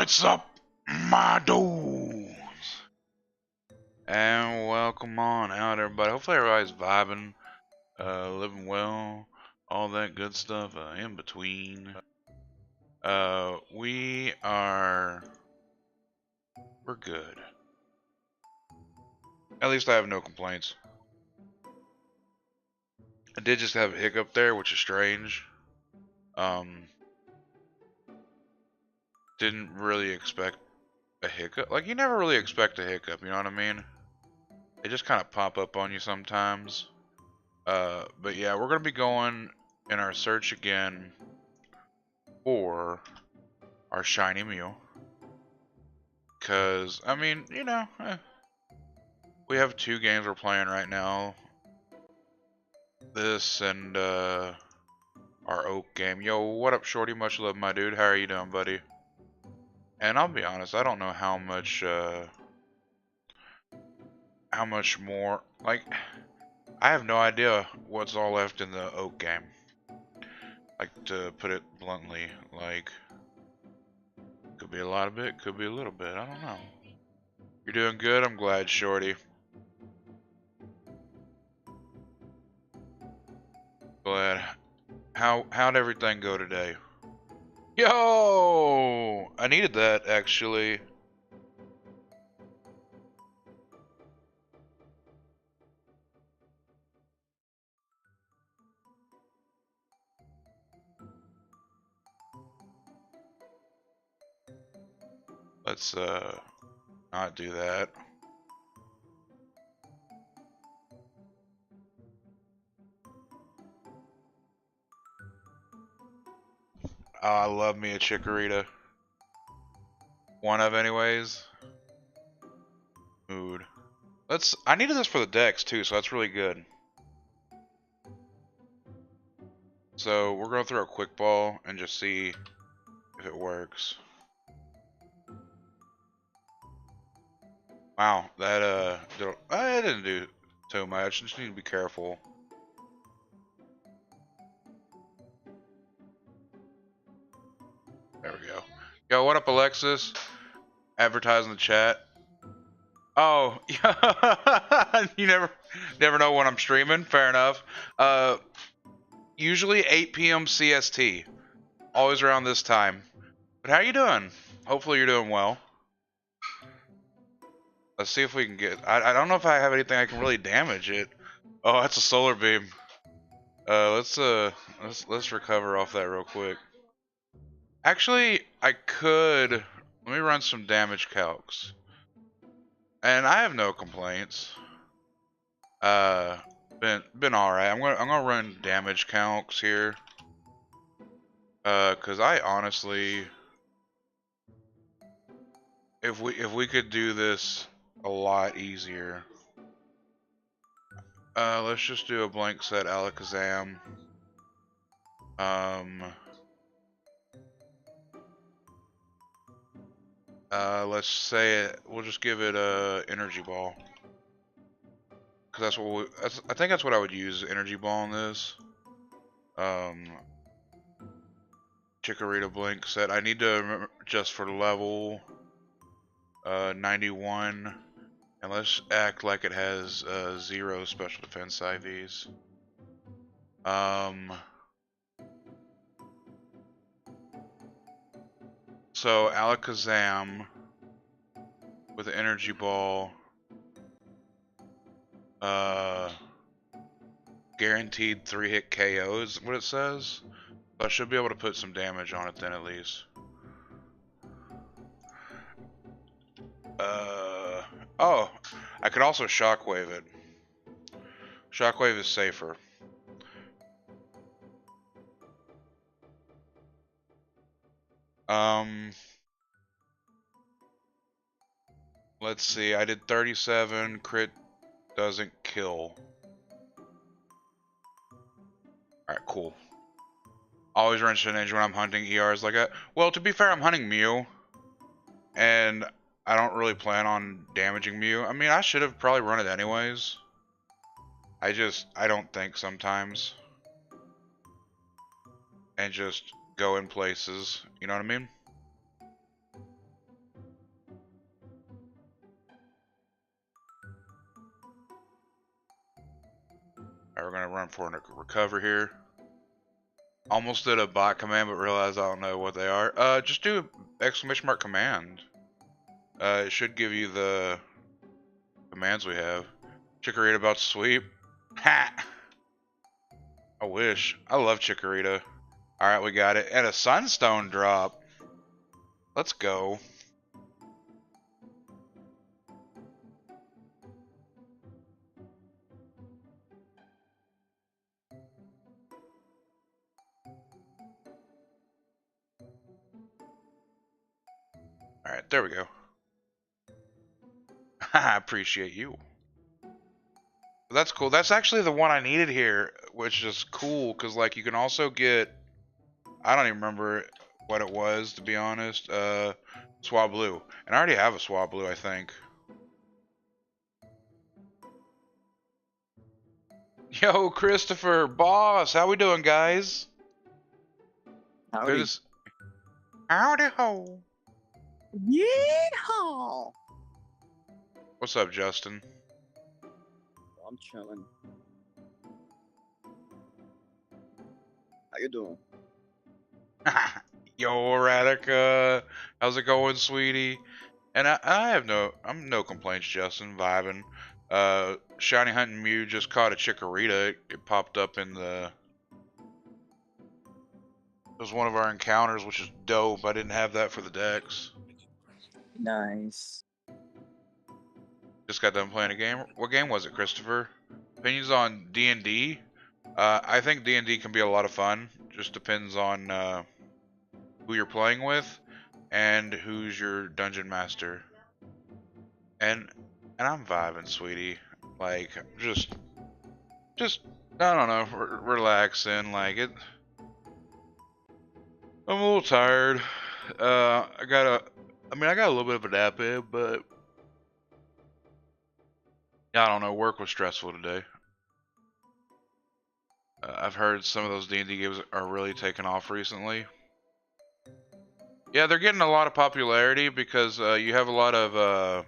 What's up, my dudes? And welcome on out, everybody. Hopefully everybody's vibing, living well, all that good stuff in between. We're good. At least I have no complaints. I did just have a hiccup there, which is strange. Didn't really expect a hiccup. Like, you never really expect a hiccup, you know what I mean? They just kind of pop up on you sometimes. But yeah, we're gonna be going in our search again for our shiny meal. Cause, I mean, you know, we have two games we're playing right now. This and our Oak game. Yo, what up, Shorty? Much love, my dude. How are you doing, buddy? And I'll be honest, I don't know how much more, like, I have no idea what's all left in the Oak game. Like, to put it bluntly, like, could be a lot of it, could be a little bit, I don't know. You're doing good? I'm glad, Shorty. Glad. How'd everything go today? Yo! I needed that, actually. Let's, not do that. Oh, I love me a chikorita. One of, anyways. Mood. I needed this for the decks, too, so that's really good. So, we're going to throw a quick ball and just see if it works. Wow, that, I didn't do too much. Just need to be careful. There we go. Yo, what up, Alexis? Advertise in the chat. Oh, you never know when I'm streaming. Fair enough. Usually 8 p.m. CST. Always around this time. But how you doing? Hopefully you're doing well. Let's see if we can get. I don't know if I have anything I can really damage it. Oh, that's a solar beam. Let's recover off that real quick. Actually, I could. Let me run some damage calcs. And I have no complaints. Been alright. I'm gonna run damage calcs here. Cause I honestly, if we could do this a lot easier. Let's just do a blank set Alakazam. Let's say it. We'll just give it a energy ball. Cause that's what I think that's what I would use, energy ball on this. Chikorita blink set. I need to remember just for level 91, and let's act like it has 0 special defense IVs. So Alakazam with the energy ball, guaranteed 3-hit KO is what it says. I should be able to put some damage on it then at least. Oh, I could also shockwave it. Shockwave is safer. Let's see, I did 37, crit doesn't kill. Alright, cool. Always run Shedinja when I'm hunting ERs like that. Well, to be fair, I'm hunting Mew. And I don't really plan on damaging Mew. I mean, I should have probably run it anyways. I don't think sometimes. And just go in places. You know what I mean? Alright, we're gonna run for a recover here. Almost did a bot command, but realized I don't know what they are. Just do exclamation mark command. It should give you the commands we have. Chikorita about to sweep. Ha! I wish. I love Chikorita. Alright, we got it. And a Sunstone drop. Let's go. Alright, there we go. I appreciate you. That's cool. That's actually the one I needed here, which is cool, because, like, you can also get... I don't even remember what it was, to be honest. Swablu. And I already have a Swablu, I think. Yo, Christopher, boss, how we doing, guys? Howdy. Howdy ho. Yeehaw! What's up, Justin? I'm chilling. How you doing? Yo, Radica, how's it going, sweetie? And I'm no complaints, Justin, vibing. Shiny Hunting Mew just caught a Chikorita. It popped up in the... It was one of our encounters, which is dope. I didn't have that for the decks. Nice. Just got done playing a game. What game was it, Christopher? Opinions on D&D? I think D&D can be a lot of fun. Just depends on who you're playing with and who's your dungeon master. And I'm vibing, sweetie. Like, just I don't know, relaxing. Like it. I'm a little tired. I got a little bit of a nap in, but I don't know. Work was stressful today. I've heard some of those D&D games are really taking off recently. Yeah, they're getting a lot of popularity because you have a lot of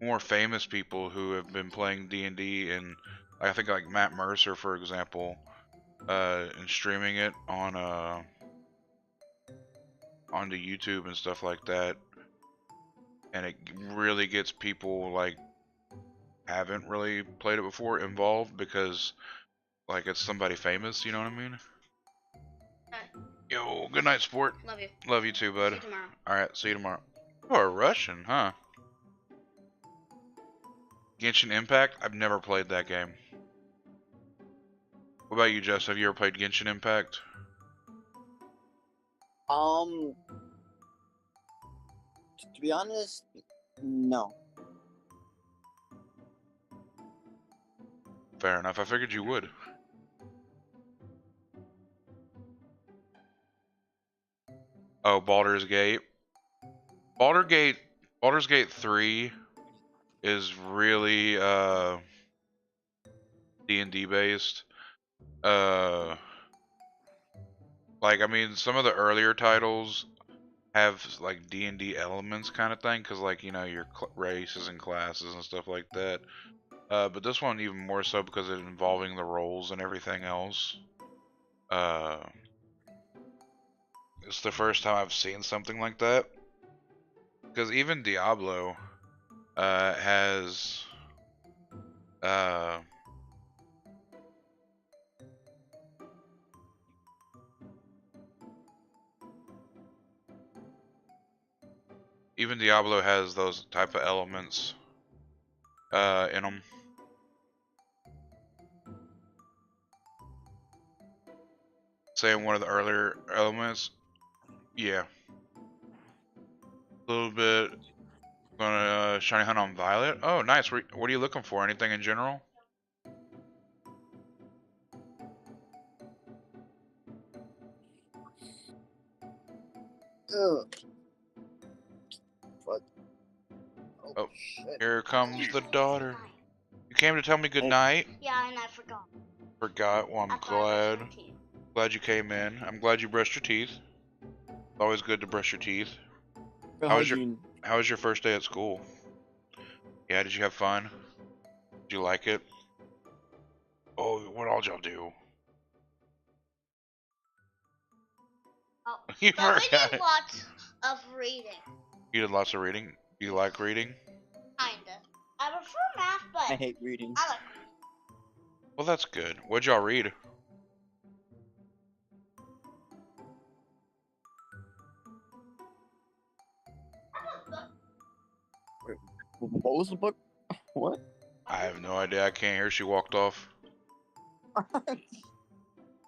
more famous people who have been playing D&D, and I think like Matt Mercer, for example, and streaming it on onto YouTube and stuff like that, and it really gets people like haven't really played it before involved because like it's somebody famous, you know what I mean? Yo, good night, sport. Love you. Love you too, bud. See you tomorrow. Alright, see you tomorrow. You are Russian, huh? Genshin Impact? I've never played that game. What about you, Jess? Have you ever played Genshin Impact? To be honest, no. Fair enough. I figured you would. Oh, Baldur's Gate. Baldur's Gate 3 is really D&D based. Like, I mean, some of the earlier titles have like D&D elements kind of thing, because like, you know, your races and classes and stuff like that. But this one even more so because it's involving the roles and everything else. It's the first time I've seen something like that. Because even Diablo has even Diablo has those type of elements in them. Saying one of the earlier elements, yeah. A little bit. Gonna shiny hunt on Violet. Oh, nice. What are you looking for? Anything in general? Ugh. What? Oh, shit. here comes the daughter. You came to tell me good night? Yeah, and I forgot. Forgot? Well, I'm glad you came in. I'm glad you brushed your teeth. It's always good to brush your teeth. How was your first day at school? Yeah, did you have fun? Do you like it? Oh, what all y'all do? Oh, You but we forgot. did lots of reading. You did lots of reading. Do you like reading? Kinda. I prefer math, I but hate reading. I like Well, that's good. What'd y'all read? Wait, what was the book? What? I have no idea. I can't hear. She walked off.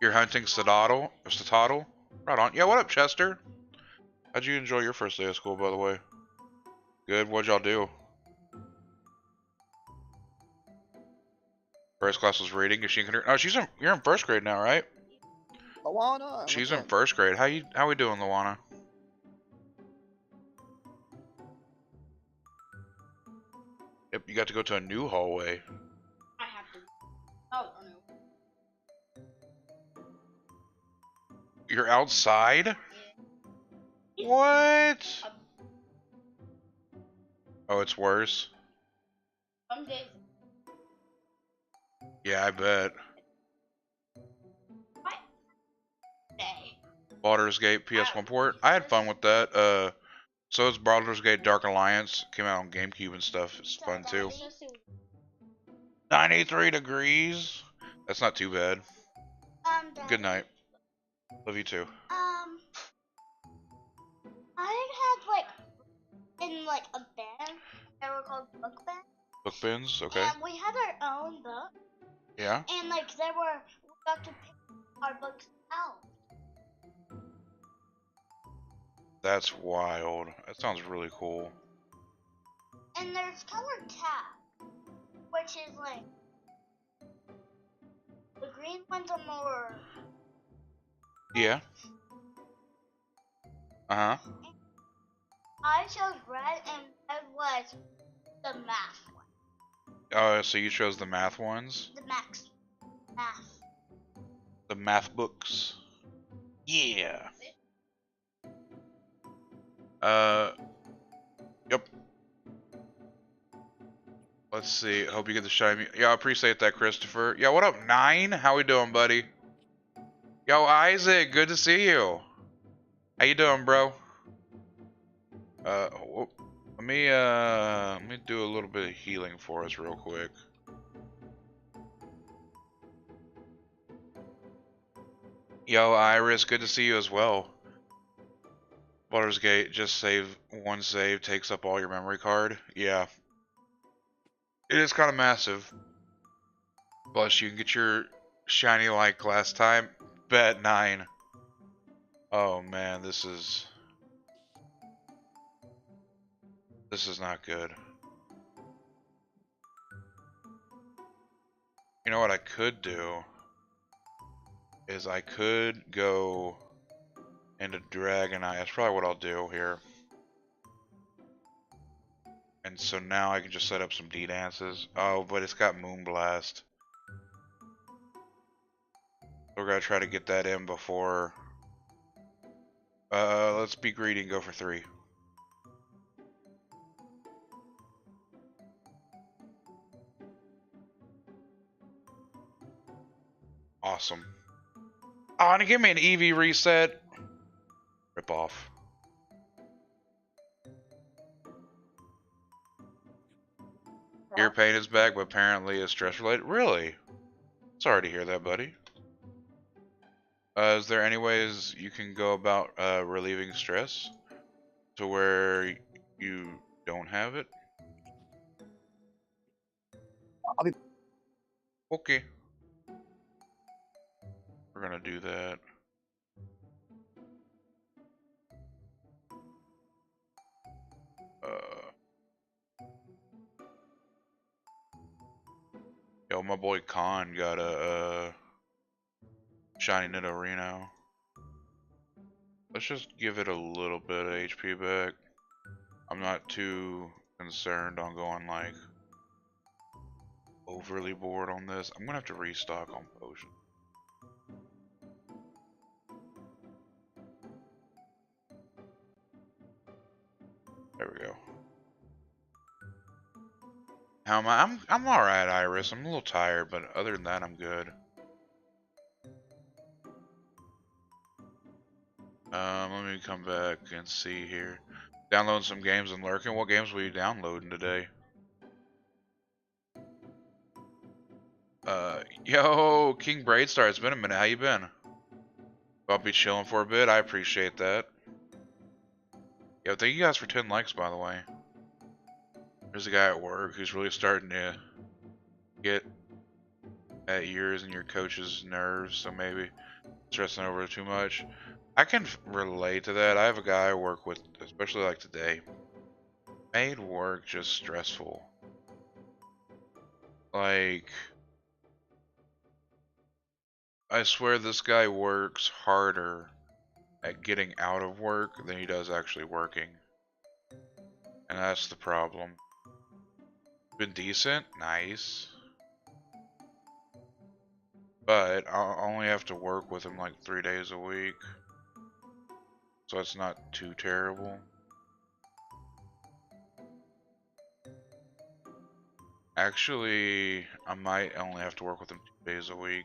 You're hunting Satato? Or Satato? Right on. Yeah, what up, Chester? How'd you enjoy your first day of school, by the way? Good. What'd y'all do? First class was reading. Is she in? Oh, you're in first grade now, right? Luana, She's what's in up? first grade. How we doing, Luana? Yep, you got to go to a new hallway. I have to. Oh, no. You're outside? Yeah. What? Um, Oh, it's worse. some days. Yeah, I bet. What day? Baldur's Gate PS1 port. I had fun with that. So it's Baldur's Gate Dark Alliance. Came out on GameCube and stuff. It's fun too. 93 degrees. That's not too bad. Daddy, Good night. Love you too. I had in a band. They were called book band. Book bins, okay. And we had our own book. Yeah. And we got to pick our books out. That's wild. That sounds really cool. And there's colored tab, which is the green ones are more. Yeah. Uh-huh. I chose red, and red was the math one. So you chose the math ones? The math. The math books? Yeah. Yep. Let's see. Hope you get the shiny. Yeah, I appreciate that, Christopher. Yeah, what up, 9? How we doing, buddy? Yo, Isaac, good to see you. How you doing, bro? Let me do a little bit of healing for us real quick. Yo, Iris, good to see you as well. Baldur's Gate, just save one save, takes up all your memory card. Yeah. It is kind of massive. Plus, you can get your shiny like last time. Bet 9. Oh man, this is not good. You know what I could do? Is I could go into Dragon Eye. That's probably what I'll do here. And so now I can just set up some D-dances. Oh, but it's got Moonblast. We're gonna try to get that in before. Let's be greedy and go for 3. Awesome. Oh, and give me an EV reset. Rip off. Ear pain is back, but apparently it's stress related. Really? Sorry to hear that, buddy. Is there any ways you can go about relieving stress to where you don't have it? I'll be. Okay. We're gonna do that. Yo, my boy Khan got a shiny Nidorino. Let's just give it a little bit of HP back. I'm not too concerned on going like overly bored on this. I'm gonna have to restock on potion. There we go. How am I? I'm all right, Iris. I'm a little tired, but other than that, I'm good. Let me come back and see here. Downloading some games and lurking. What games were you downloading today? Yo, King Braidstar, it's been a minute. How you been? I'll be chilling for a bit. I appreciate that. Yo, thank you guys for 10 likes, by the way. There's a guy at work who's really starting to get at yours and your coach's nerves, so maybe stressing over too much. I can relate to that. I have a guy I work with, especially like today. Made work just stressful. Like, I swear this guy works harder at getting out of work than he does actually working. And that's the problem. Been decent, nice. But I'll only have to work with him like 3 days a week. So it's not too terrible. Actually, I might only have to work with him 2 days a week.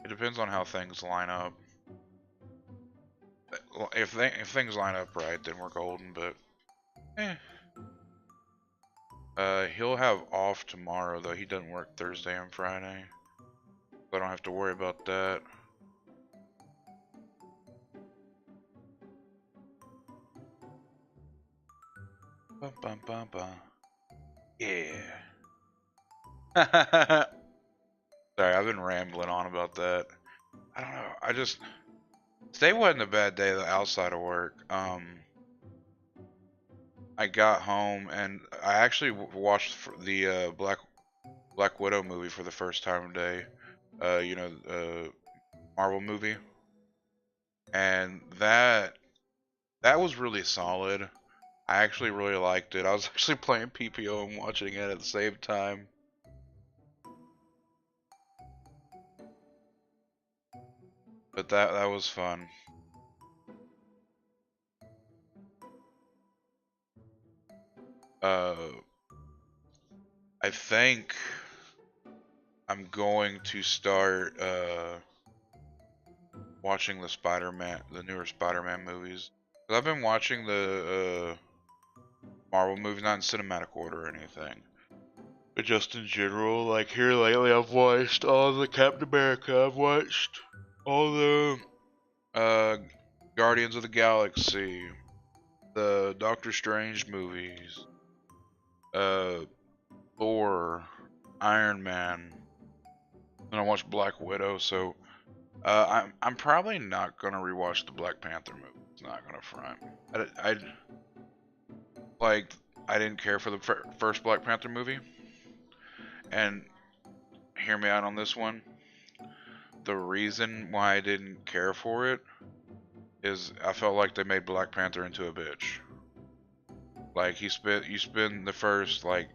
It depends on how things line up. If things line up right, then we're golden, but eh. He'll have off tomorrow though. He doesn't work Thursday and Friday. So I don't have to worry about that. Bum, bum, bum, bum. Yeah. Sorry, I've been rambling on about that. I don't know. Today wasn't a bad day outside of work. I got home and I actually watched the Black Widow movie for the first time today. Marvel movie, and that was really solid. I actually really liked it. I was actually playing PPO and watching it at the same time. But that was fun. I think I'm going to start watching the newer Spider-Man movies. 'Cause I've been watching the Marvel movies, not in cinematic order or anything, but just in general. Like here lately, I've watched all the Captain America. I've watched all the uh, Guardians of the Galaxy, the Doctor Strange movies, uh, Thor, Iron Man, and I watched Black Widow. So I'm probably not gonna rewatch the Black Panther movie. It's not gonna front. Like I didn't care for the first Black Panther movie, and hear me out on this one. The reason why I didn't care for it is I felt like they made Black Panther into a bitch. Like you spend the first like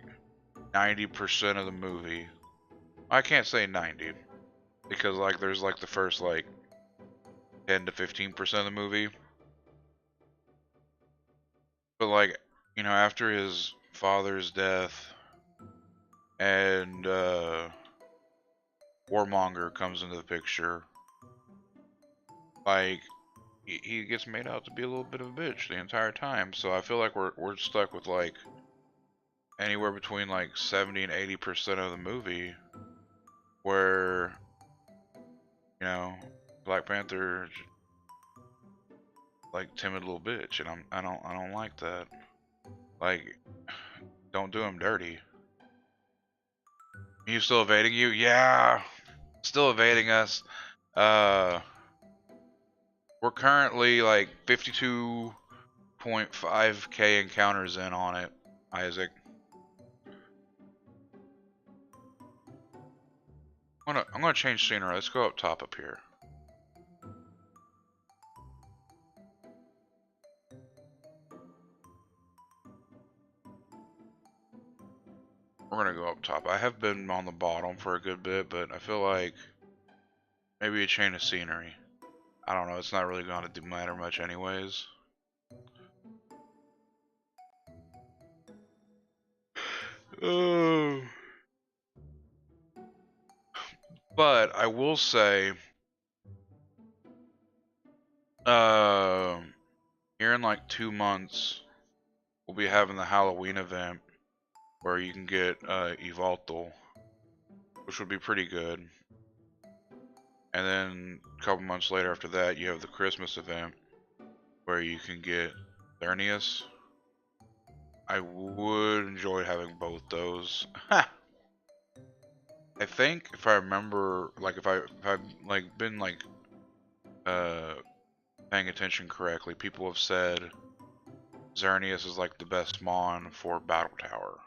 90% of the movie. I can't say 90 because like there's like the first like 10 to 15% of the movie. But like, after his father's death and Warmonger comes into the picture, like he gets made out to be a little bit of a bitch the entire time. So I feel like we're stuck with like anywhere between like 70 and 80% of the movie where Black Panther like timid little bitch, and I don't like that. Like, don't do him dirty. Are you still evading you? Yeah, still evading us. We're currently like 52.5k encounters in on it, Isaac. I'm gonna change scenery. Let's go up top up here. We're gonna go up top. I have been on the bottom for a good bit, but I feel like maybe a change of scenery. I don't know. It's not really gonna matter much anyways. Oh. But I will say, here in like 2 months, we'll be having the Halloween event where you can get Evoltal, which would be pretty good. And then a couple months later after that, you have the Christmas event where you can get Thernius. I would enjoy having both those. I think if I remember, like if I've like been like paying attention correctly, people have said Xerneas is like the best mon for Battle Tower.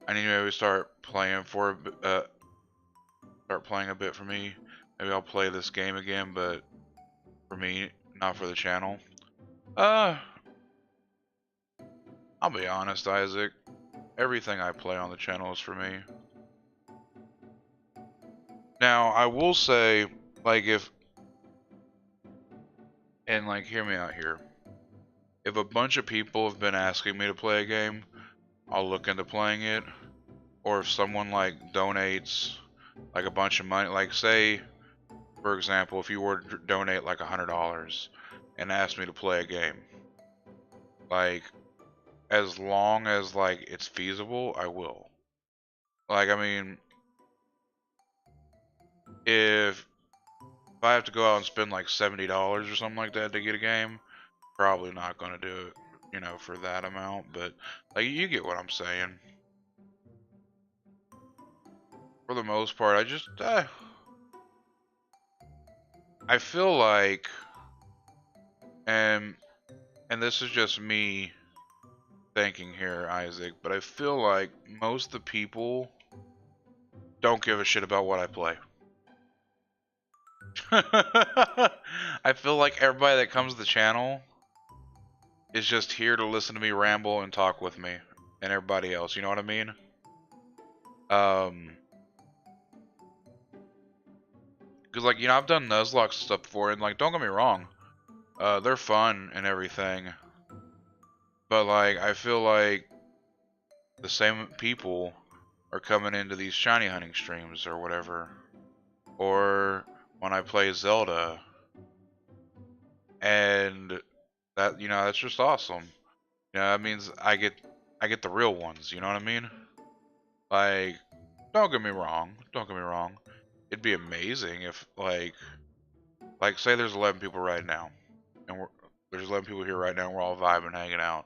I need to maybe start playing start playing a bit for me. Maybe I'll play this game again, but for me, not for the channel. I'll be honest, Isaac. Everything I play on the channel is for me. Now, I will say, like, and like, hear me out here. If a bunch of people have been asking me to play a game, I'll look into playing it. Or if someone, like, donates, like, a bunch of money, like, say, for example, if you were to donate, like, $100 and ask me to play a game, like, as long as, like, it's feasible, I will. Like, I mean, if I have to go out and spend like $70 or something like that to get a game, probably not gonna do it, you know, for that amount. But like, you get what I'm saying. For the most part, I just I feel like, and this is just me thinking here, Isaac, but I feel like most of the people don't give a shit about what I play. I feel like everybody that comes to the channel is just here to listen to me ramble and talk with me and everybody else, you know what I mean? Cause like, you know, I've done Nuzlocke stuff before, and like, don't get me wrong, they're fun and everything, but like, I feel like the same people are coming into these shiny hunting streams or whatever, or when I play Zelda, and that, you know, that's just awesome. You know, that means I get the real ones, you know what I mean? Like, don't get me wrong, don't get me wrong. It'd be amazing if like say there's 11 people right now, and there's 11 people here right now, and we're all vibing, hanging out.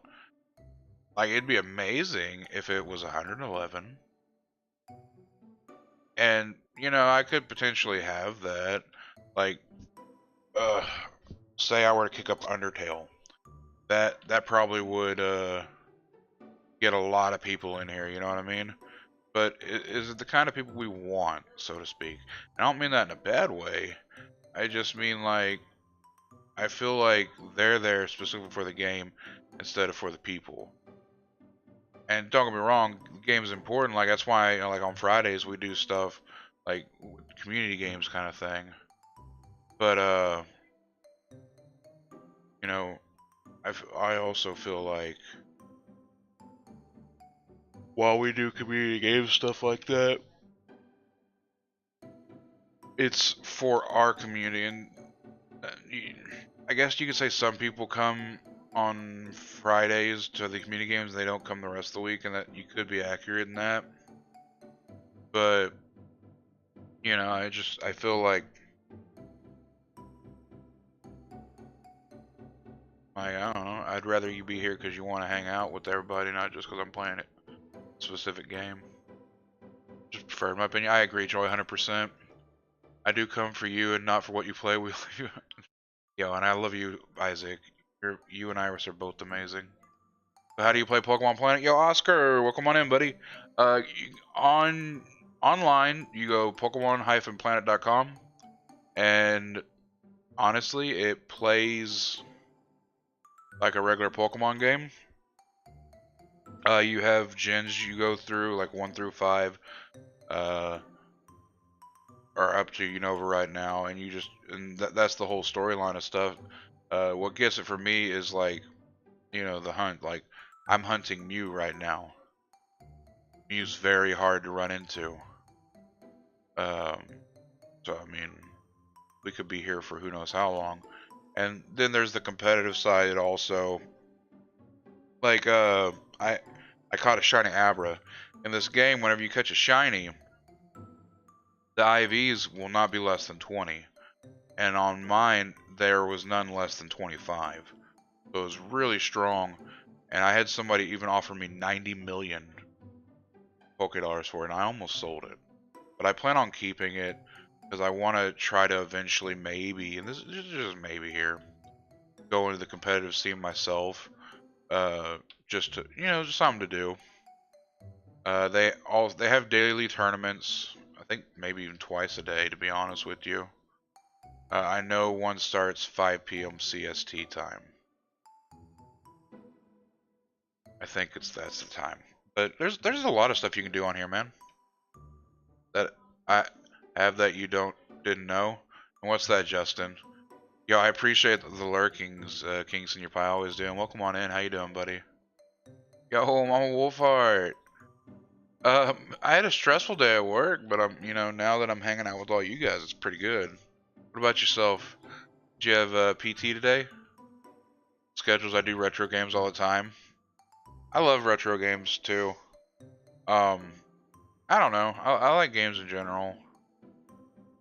Like, it'd be amazing if it was 111. And, you know, I could potentially have that. Like, say I were to kick up Undertale. That probably would get a lot of people in here, you know what I mean? But is it the kind of people we want, so to speak? I don't mean that in a bad way. I just mean, like, I feel like they're there specifically for the game instead of for the people. And don't get me wrong, the game is important. Like, that's why, you know, like on Fridays we do stuff like community games kind of thing. But you know, I also feel like while we do community games stuff like that, it's for our community. And I guess you could say some people come on Fridays to the community games, they don't come the rest of the week, and that you could be accurate in that. But you know, I feel like I don't know. I'd rather you be here because you want to hang out with everybody, not just because I'm playing a specific game. Just prefer, in my opinion. I agree, Joy, 100%. I do come for you and not for what you play. We love you. Yo, and I love you, Isaac. You and Iris are both amazing. But how do you play Pokemon Planet? Yo, Oscar, welcome on in, buddy. Online, you go Pokemon-planet.com, and honestly, it plays like a regular Pokemon game. You have gens you go through, like 1 through 5, are up to Unova right now, and that's the whole storyline of stuff. What gets it for me is, like, you know, the hunt. Like, I'm hunting Mew right now. Mew's very hard to run into. So I mean, we could be here for who knows how long. And then there's the competitive side also. Like, I caught a shiny Abra. In this game, whenever you catch a shiny, the IVs will not be less than 20. And on mine, there was none less than 25. So it was really strong. And I had somebody even offer me 90 million Poké Dollars for it, and I almost sold it. But I plan on keeping it because I want to try to eventually maybe, and this is just maybe here, go into the competitive scene myself. Just to, just something to do. They have daily tournaments. I think maybe even twice a day, to be honest with you. I know one starts 5 p.m. CST time. I think that's the time. But there's a lot of stuff you can do on here, man. That I have that you didn't know. And what's that, Justin? Yo, I appreciate the lurkings, Kingston. You're probably always doing. Welcome on in. How you doing, buddy? Yo, Mama Wolfheart. I had a stressful day at work, but now that I'm hanging out with all you guys, it's pretty good. What about yourself? Did you have PT today? Schedules? I do retro games all the time. I love retro games too. I don't know. I like games in general.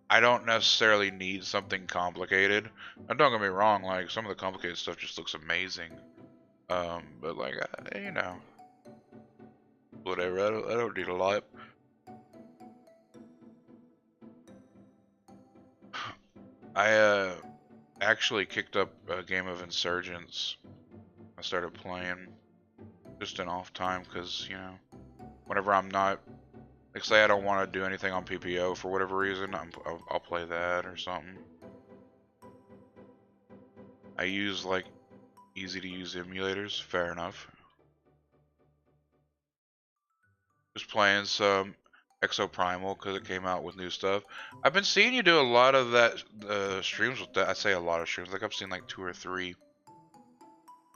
I don't necessarily need something complicated. Now, don't get me wrong. Like some of the complicated stuff just looks amazing. But like whatever. I don't need a lot. I actually kicked up a game of Insurgents. I started playing just in off time because whenever I'm not, like say I don't want to do anything on PPO for whatever reason, I'll play that or something. I use like easy to use emulators. Fair enough. Just playing some Exoprimal because it came out with new stuff. I've been seeing you do a lot of that streams with that. I say a lot of streams. Like I've seen like 2 or 3,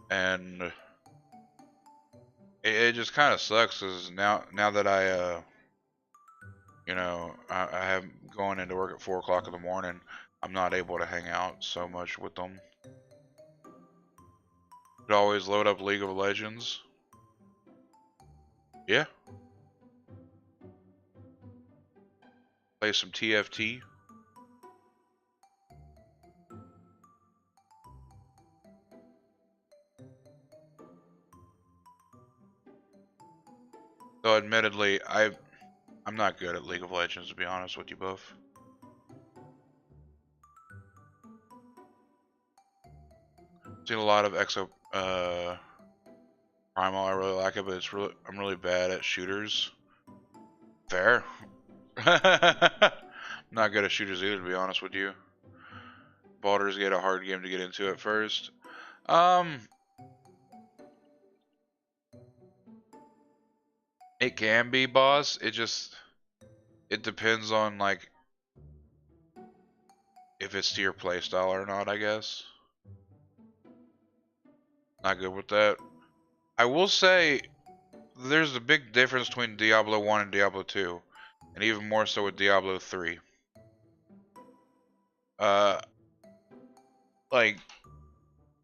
and it just kind of sucks because now that I I have going into work at 4 o'clock in the morning, I'm not able to hang out so much with them. Could always load up League of Legends. Yeah. Play some TFT. Though admittedly, I'm not good at League of Legends, to be honest with you both. Seen a lot of Primal. I really like it, but I'm really bad at shooters. Fair. Not good at shooters either, to be honest with you. Baldur's Gate a hard game to get into at first. It can be, boss. It depends on like if it's to your playstyle or not, I guess. Not good with that. I will say there's a big difference between Diablo 1 and Diablo 2, and even more so with Diablo 3. Like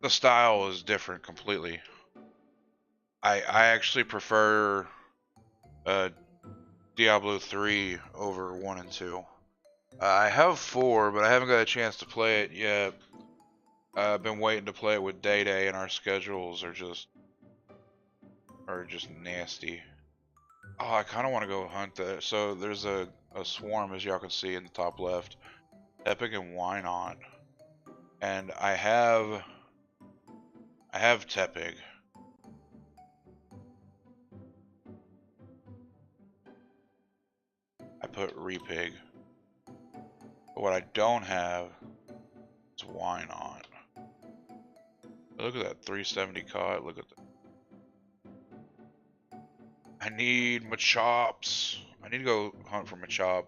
the style is different completely. I actually prefer Diablo 3 over 1 and 2. I have 4, but I haven't got a chance to play it yet. I've been waiting to play it with Day Day, and our schedules are just nasty. Oh, I kind of want to go hunt that. So there's a swarm, as y'all can see in the top left. Epic and why not? And I have Tepig. I put Repig. But what I don't have is why not? Look at that 370 caught. Look at that. I need Machops. I need to go hunt for Machop.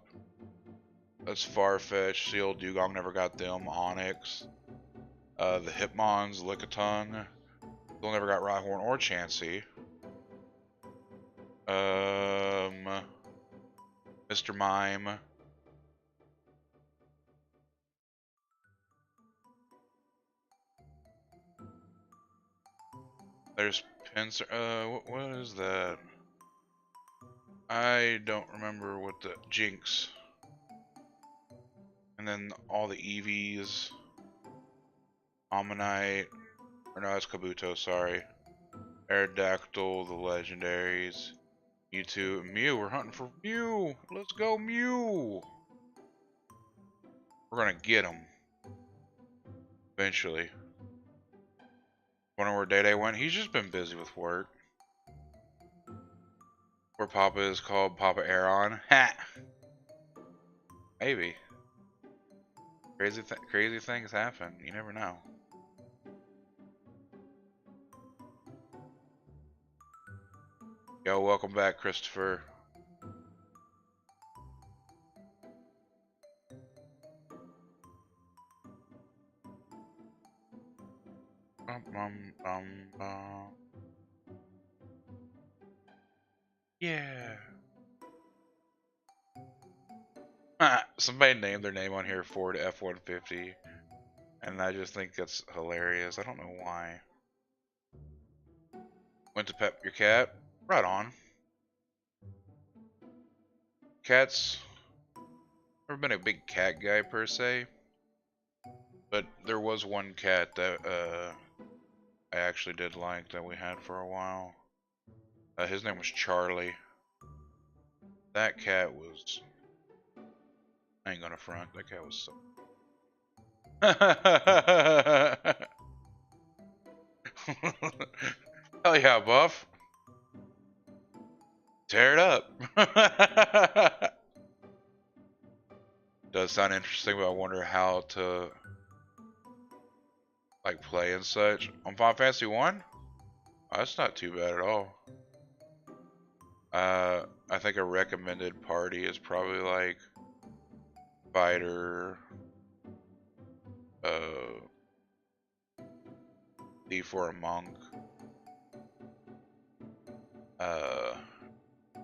That's far-fetched. Seal, Dugong never got them. Onyx. The Hitmons, Lickitung. Still never got Rhyhorn or Chansey. Mr. Mime. There's Pincer. What is that? I don't remember what the Jinx. And then all the Eevees. Ammonite. Or no, that's Kabuto, sorry. Aerodactyl, the legendaries. Mewtwo. Mew, we're hunting for Mew! Let's go, Mew! We're gonna get him. Eventually. Wonder where Day Day went. He's just been busy with work. Where Papa is called Papa Aggron. Ha! Maybe. Crazy things happen. You never know. Yo, welcome back, Christopher. Yeah. Somebody named their name on here Ford F-150, and I just think that's hilarious. I don't know why. Went to pet your cat? Right on. Cats. Never been a big cat guy per se, but there was one cat that I actually did like that we had for a while. His name was Charlie. That cat was. I ain't gonna front. That cat was so. Hell yeah, Buff. Tear it up. Does sound interesting, but I wonder how to like play and such. On Final Fantasy 1? Oh, that's not too bad at all. I think a recommended party is probably like Fighter, Thief or a Monk,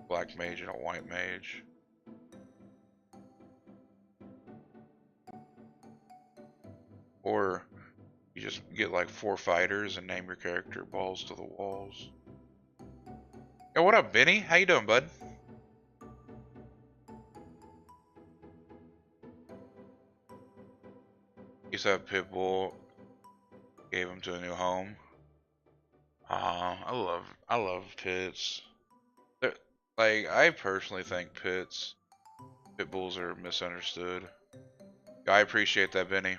Black Mage and a White Mage. Or you just get like 4 fighters and name your character Balls to the Walls. Yo, what up, Benny? How you doing, bud? Used to have Pitbull. Gave him to a new home. I love pits. They're, like, I personally think pit bulls are misunderstood. I appreciate that, Benny.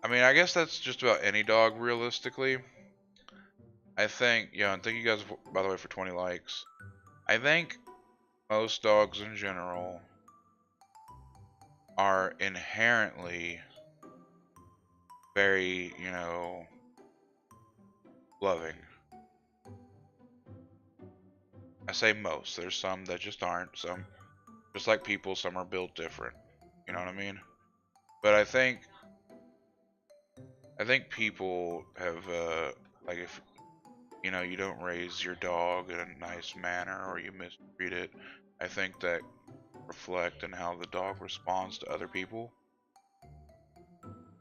I mean, I guess that's just about any dog, realistically. I think, yeah, and thank you guys, by the way, for 20 likes. I think most dogs in general are inherently very, you know, loving. I say most. There's some that just aren't. Some, just like people, some are built different. You know what I mean? But I think people have like if you know you don't raise your dog in a nice manner or you mistreat it, I think that reflect in how the dog responds to other people.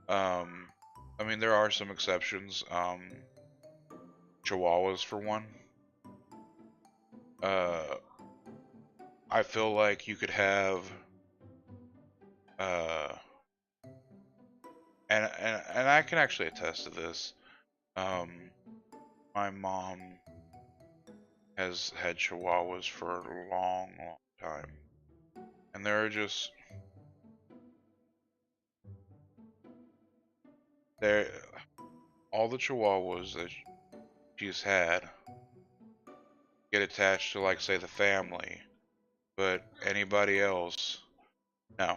I mean there are some exceptions. Chihuahuas for one. I feel like you could have uh and I can actually attest to this. My mom has had chihuahuas for a long time. And they're just they're all the chihuahuas that she's had get attached to like say the family, but anybody else no.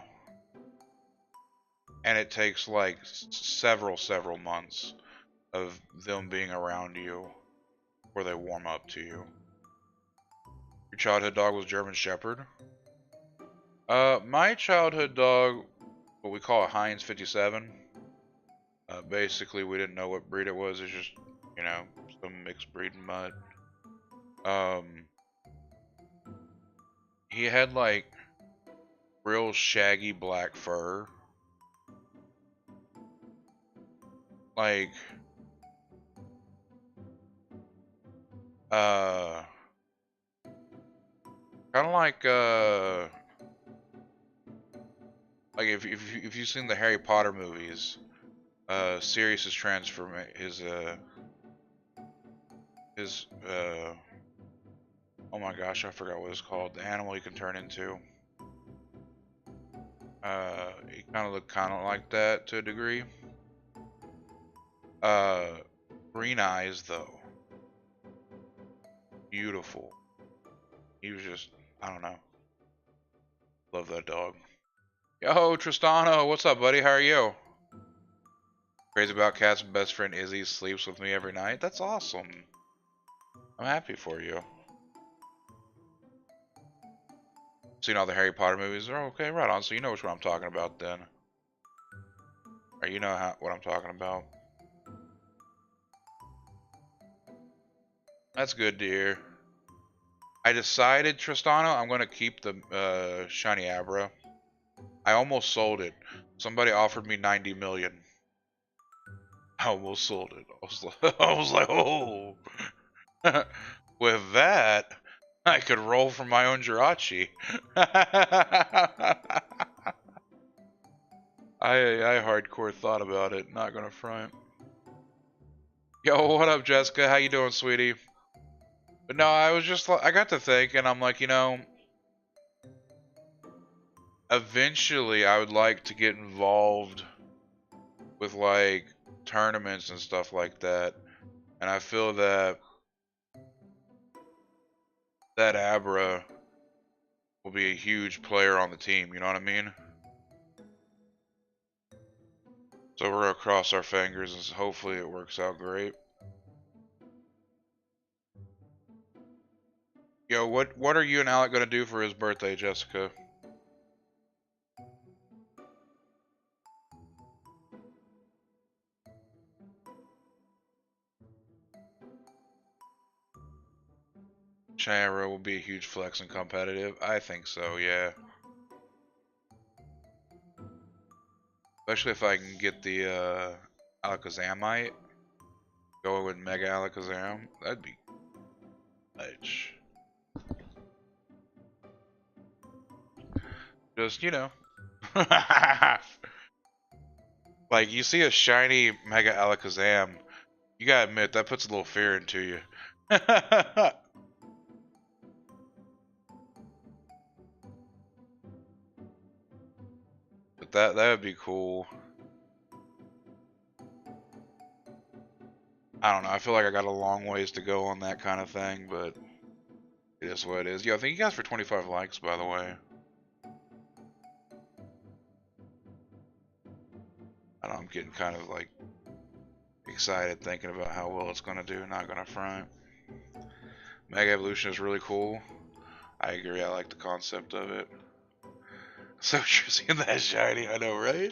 And it takes like several months of them being around you before they warm up to you. Your childhood dog was German Shepherd? My childhood dog, what we call a Heinz 57. Basically, we didn't know what breed it was. It's just, you know, some mixed breed mutt. Um, he had like real shaggy black fur. Like, uh, kind of like if you've seen the Harry Potter movies, Sirius's transform his oh my gosh, I forgot what it's called. The animal he can turn into. He kind of looked kind of like that to a degree. Green eyes though, beautiful. He was just, I don't know, love that dog. Yo, Tristano, what's up, buddy? How are you? Crazy about cats. Best friend Izzy sleeps with me every night. That's awesome. I'm happy for you. Seen all the Harry Potter movies? Oh, okay, right on. So you know which one I'm talking about then. Or you know what I'm talking about. That's good, dear. I decided, Tristano, I'm going to keep the shiny Abra. I almost sold it. Somebody offered me 90 million. I almost sold it. I was like, oh. With that, I could roll for my own Jirachi. I hardcore thought about it, not gonna front. Yo, what up, Jessica? How you doing, sweetie? But no, I was just I got to thinking, I'm like, you know, eventually I would like to get involved with like tournaments and stuff like that. And I feel that Abra will be a huge player on the team, you know what I mean? So we're gonna cross our fingers and hopefully it works out great. Yo, what are you and Alec gonna do for his birthday, Jessica? Shira will be a huge flex and competitive. I think so, yeah. Especially if I can get the Alakazamite going with Mega Alakazam. That'd be nice. Just, you know. Like, you see a shiny Mega Alakazam, you gotta admit, that puts a little fear into you. But that would be cool. I don't know, I feel like I got a long ways to go on that kind of thing, but it is what it is. Yo, thank you guys for 25 likes, by the way. I know I'm getting kind of like excited thinking about how well it's gonna do, not gonna front. Mega Evolution is really cool. I agree, I like the concept of it. So true seeing that shiny, I know, right?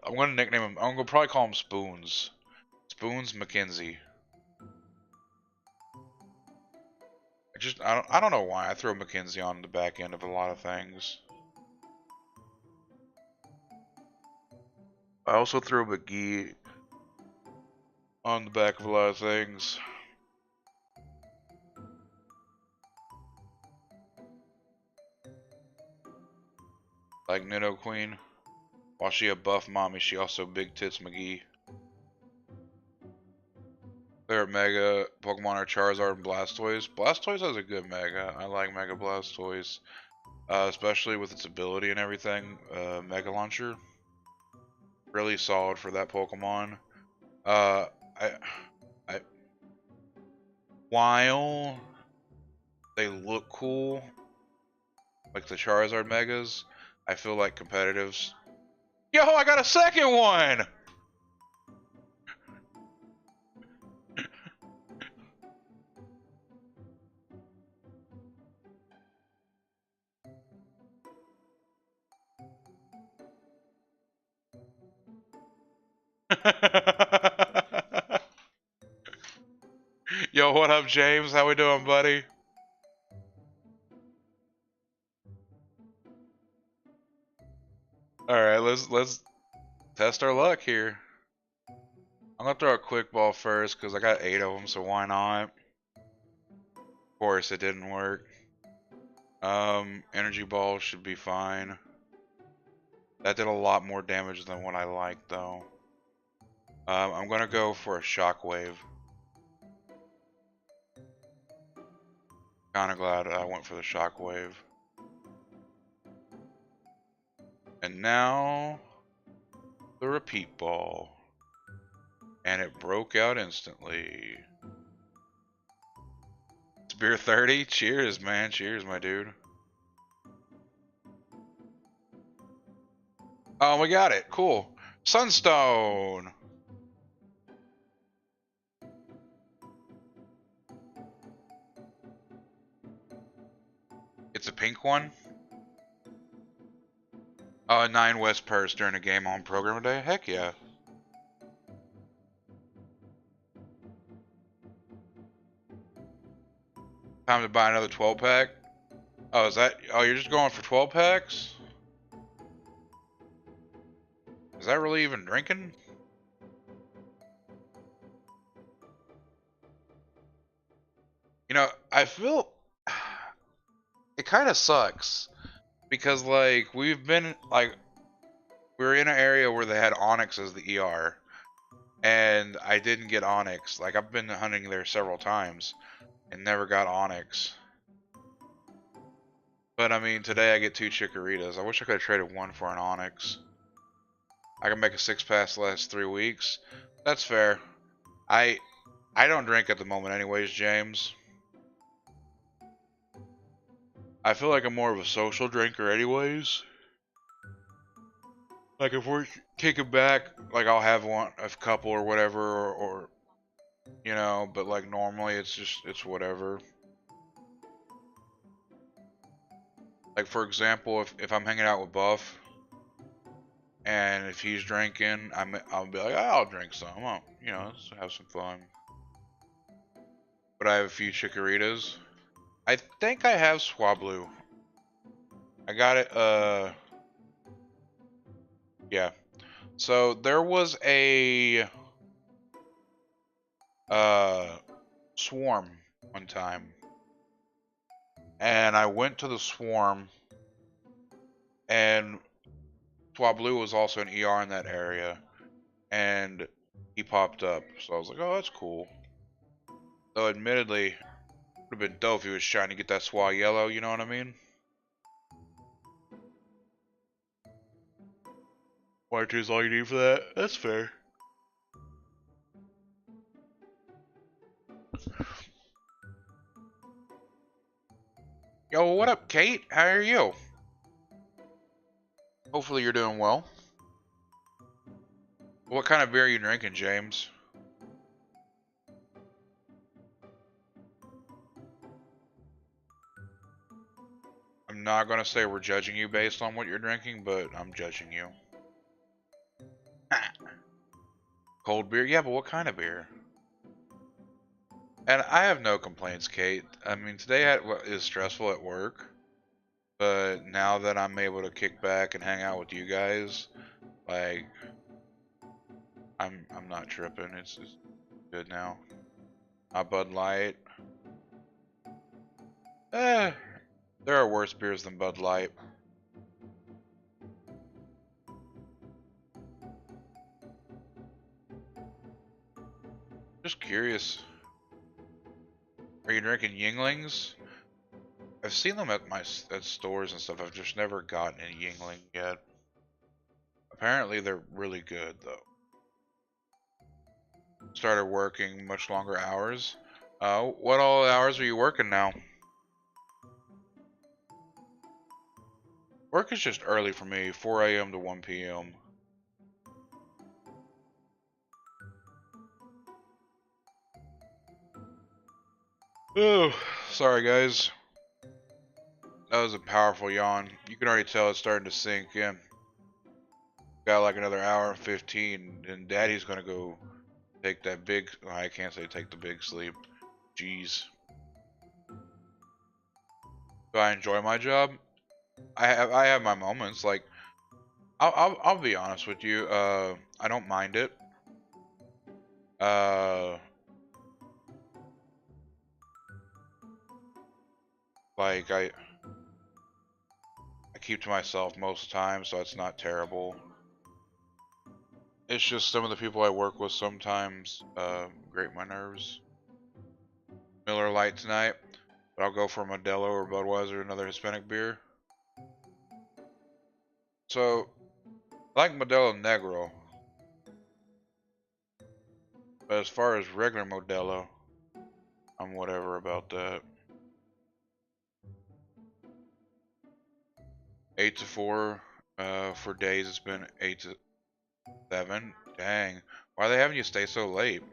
I'm gonna nickname him, I'm gonna probably call him Spoons. Spoons McKenzie. I don't know why I throw McKenzie on the back end of a lot of things. I also throw McGee on the back of a lot of things. Like Nido Queen. While she a buff mommy, she also big tits McGee. Favorite Mega Pokemon are Charizard and Blastoise. Blastoise has a good Mega. I like Mega Blastoise. Especially with its ability and everything. Mega Launcher. Really solid for that Pokemon. I while they look cool, like the Charizard Megas, I feel like competitives. Yo, I got a second one! Yo, what up, James? How we doing, buddy? All right, let's test our luck here. I'm gonna throw a quick ball first because I got 8 of them, so why not? Of course, it didn't work. Energy ball should be fine. That did a lot more damage than what I liked, though. I'm gonna go for a shockwave. Kinda glad I went for the shockwave. And now the repeat ball. And it broke out instantly. It's beer 30. Cheers, man. Cheers, my dude. Oh, we got it. Cool. Sunstone. It's a pink one. 9 West purse during a game on program day. Heck yeah. Time to buy another 12 pack. Oh, is that? Oh, you're just going for 12 packs? Is that really even drinking? You know, I feel it kind of sucks because like we've been like we're in an area where they had Onyx as the ER, and I didn't get Onyx. Like I've been hunting there several times and never got Onyx. But I mean, today I get 2 Chikoritas. I wish I could have traded one for an Onyx. I can make a 6-pass last 3 weeks. That's fair. I don't drink at the moment anyways, James. I feel like I'm more of a social drinker anyways. Like if we're kicking back, like I'll have one, a couple or whatever, or you know, but like normally it's whatever. Like for example, if I'm hanging out with Buff, and if he's drinking, I'll be like, I'll drink some. You know, let's have some fun. But I have a few Chikoritas. I think I have Swablu. I got it. Yeah. So there was a swarm one time, and I went to the swarm, and Swablu was also an ER in that area, and he popped up. So I was like, oh, that's cool. Though admittedly, it would have been dope if he was trying to get that Swa yellow, you know what I mean? Wire 2 is all you need for that? That's fair. Yo, what up, Kate? How are you? Hopefully you're doing well. What kind of beer are you drinking, James? I'm not gonna say we're judging you based on what you're drinking, but I'm judging you. Cold beer? Yeah, but what kind of beer? And I have no complaints, Kate. I mean, today is stressful at work, but now that I'm able to kick back and hang out with you guys, like, I'm not tripping. It's good now. Not Bud Light. Eh, there are worse beers than Bud Light. Just curious. Are you drinking Yinglings? I've seen them at stores and stuff. I've just never gotten a Yingling yet. Apparently they're really good though. Started working much longer hours. What all hours are you working now? Work is just early for me, 4 a.m. to 1 p.m. Oh, sorry guys. That was a powerful yawn. You can already tell it's starting to sink in. Got like another hour and 15, and Daddy's gonna go take that big. I can't say take the big sleep. Jeez. Do I enjoy my job? I have my moments. Like I'll be honest with you. I don't mind it. Uh, like I keep to myself most of the time, so it's not terrible. It's just some of the people I work with sometimes grate my nerves. Miller Lite tonight, but I'll go for Modelo or Budweiser, another Hispanic beer. So, I like Modelo Negro, but as far as regular Modelo, I'm whatever about that. 8 to 4. For days it's been 8 to 7. Dang. Why are they having you stay so late?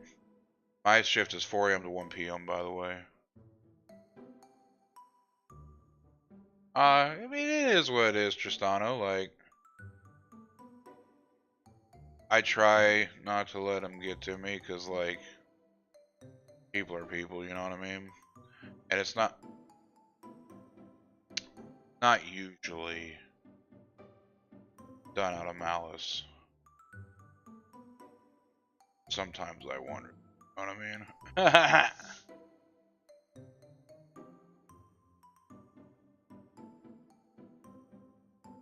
My shift is 4 a.m. to 1 p.m. by the way. I mean, it is what it is, Tristano. Like, I try not to let them get to me, because, like, people are people, you know what I mean? And it's not usually done out of malice. Sometimes I wonder, you know what I mean?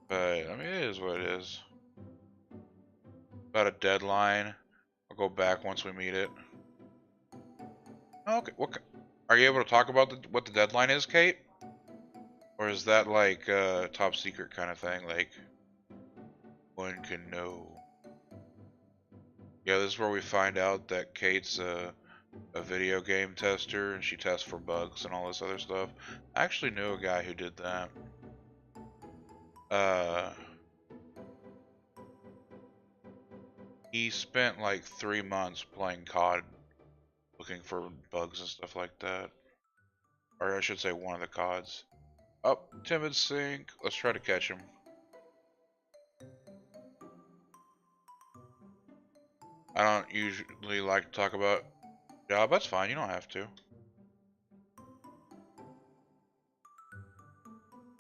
But, I mean, it is what it is. About a deadline, I'll go back once we meet it. Okay, are you able to talk about what the deadline is, Kate? Or is that like top secret kind of thing? Like, one can know. Yeah, this is where we find out that Kate's a video game tester and she tests for bugs and all this other stuff. I actually knew a guy who did that. He spent like 3 months playing COD looking for bugs and stuff like that. Or I should say one of the CODs. Oh, timid sink. Let's try to catch him. I don't usually like to talk about job. That's fine. You don't have to.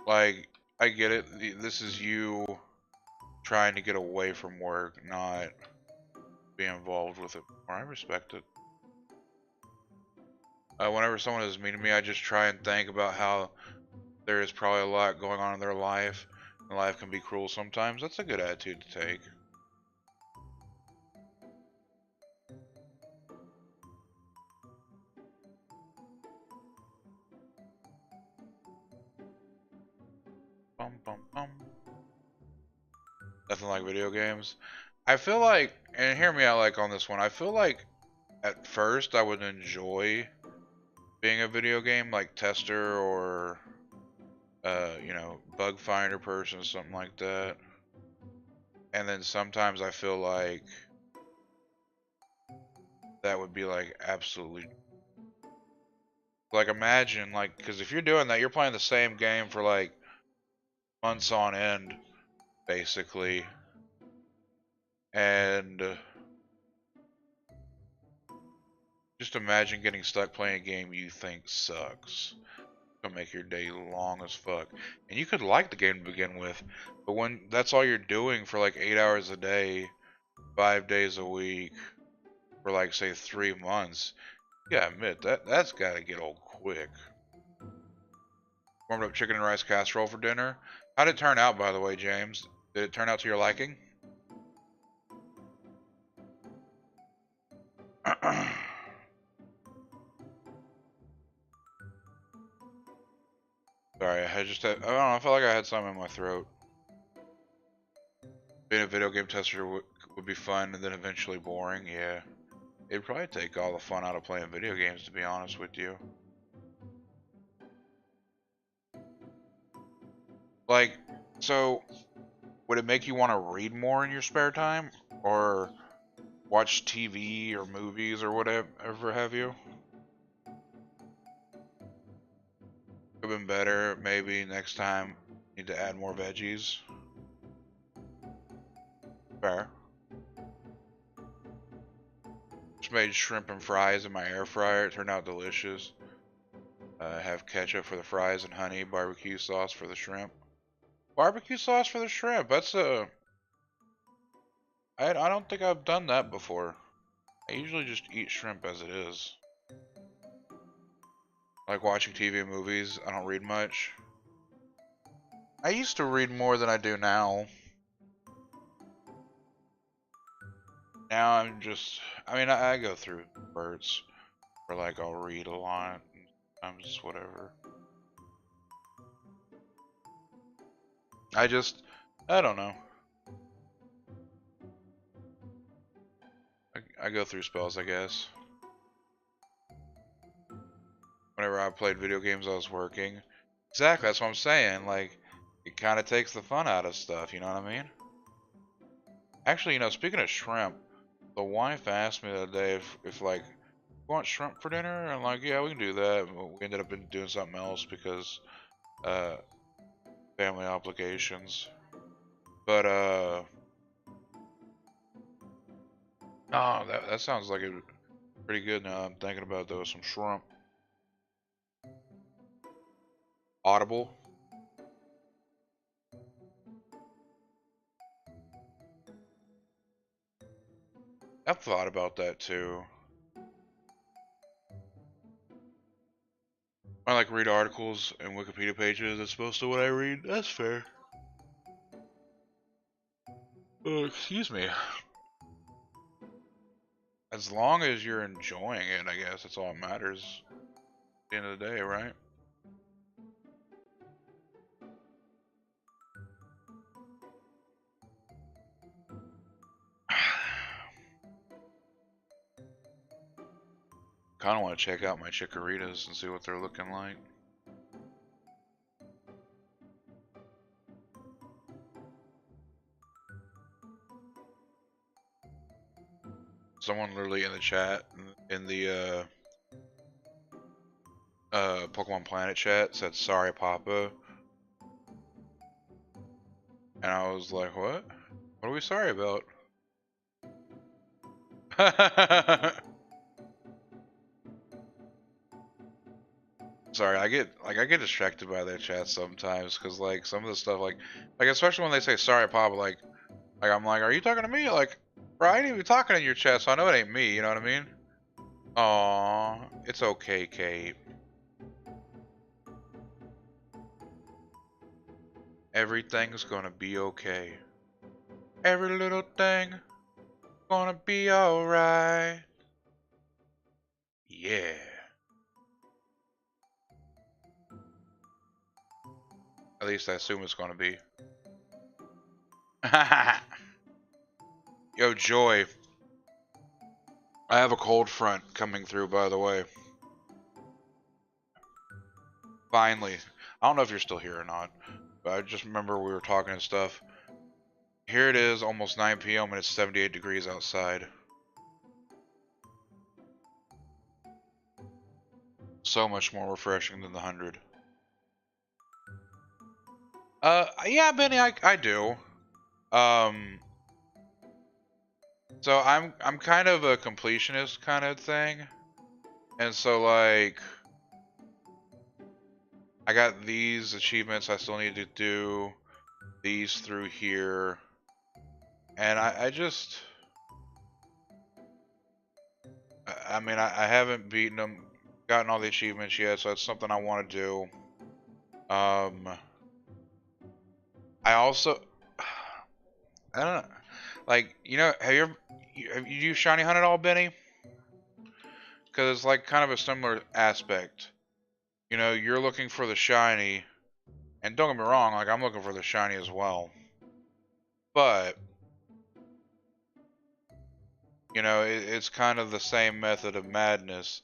Like, I get it. This is you trying to get away from work, not be involved with it. I respect it. Whenever someone is mean to me, I just try and think about how there is probably a lot going on in their life, and life can be cruel sometimes. That's a good attitude to take. Bum bum bum. Nothing like video games. I feel like, and hear me out like on this one, I feel like at first I would enjoy being a video game like tester or you know, bug finder person, something like that. And then sometimes I feel like that would be like absolutely, like, imagine, like, because if you're doing that, you're playing the same game for like months on end, basically. And just imagine getting stuck playing a game you think sucks. It'll make your day long as fuck. And you could like the game to begin with, but when that's all you're doing for like 8 hours a day, 5 days a week, for like say 3 months, you gotta admit that's gotta get old quick. Warmed up chicken and rice casserole for dinner. How did it turn out, by the way, James? Did it turn out to your liking? Sorry, I don't know, I felt like I had something in my throat. Being a video game tester would be fun and then eventually boring, yeah. It'd probably take all the fun out of playing video games, to be honest with you. Like, so, would it make you want to read more in your spare time? Or watch TV or movies or whatever have you? Could have been better, maybe next time need to add more veggies. Fair. Just made shrimp and fries in my air fryer. It turned out delicious. Have ketchup for the fries and honey, barbecue sauce for the shrimp. Barbecue sauce for the shrimp. That's a. I don't think I've done that before. I usually just eat shrimp as it is. Like watching TV and movies. I don't read much. I used to read more than I do now. Now I'm just. I mean, I go through spurts where like I'll read a lot. I'm just whatever. I don't know. I go through spells, I guess. Whenever I played video games, I was working. Exactly, that's what I'm saying. Like, it kind of takes the fun out of stuff, you know what I mean? Actually, you know, speaking of shrimp, the wife asked me the other day if like, you want shrimp for dinner? And I'm like, yeah, we can do that. But we ended up doing something else because, family obligations. But, oh, that sounds like it pretty good now I'm thinking about though, some shrimp. Audible. I've thought about that too. I like read articles and Wikipedia pages as opposed to what I read. That's fair. Oh, excuse me. As long as you're enjoying it, I guess that's all that matters at the end of the day, right? Kinda want to check out my chickaritas and see what they're looking like. Someone literally in the chat, in the Pokemon Planet chat said, "Sorry, Papa." And I was like, what? What are we sorry about? Sorry, I get distracted by their chat sometimes because like some of the stuff like especially when they say sorry, Papa, like I'm like, are you talking to me? Like, bro, I ain't even talking in your chat, so I know it ain't me. You know what I mean? Aw, it's okay, Kate. Everything's gonna be okay. Every little thing gonna be alright. Yeah. At least I assume it's gonna be. Yo, Joy. I have a cold front coming through, by the way. Finally. I don't know if you're still here or not, but I just remember we were talking and stuff. Here it is, almost 9 p.m. and it's 78 degrees outside. So much more refreshing than the 100. Yeah, Benny, I do. So I'm kind of a completionist kind of thing. And so like I got these achievements I still need to do, these through here. And I just I mean I haven't beaten them, gotten all the achievements yet, so that's something I want to do. I also I don't know. Like, you know, have you shiny hunt at all, Benny? Because it's like kind of a similar aspect. You know, you're looking for the shiny, and don't get me wrong, like I'm looking for the shiny as well. But you know, it's kind of the same method of madness.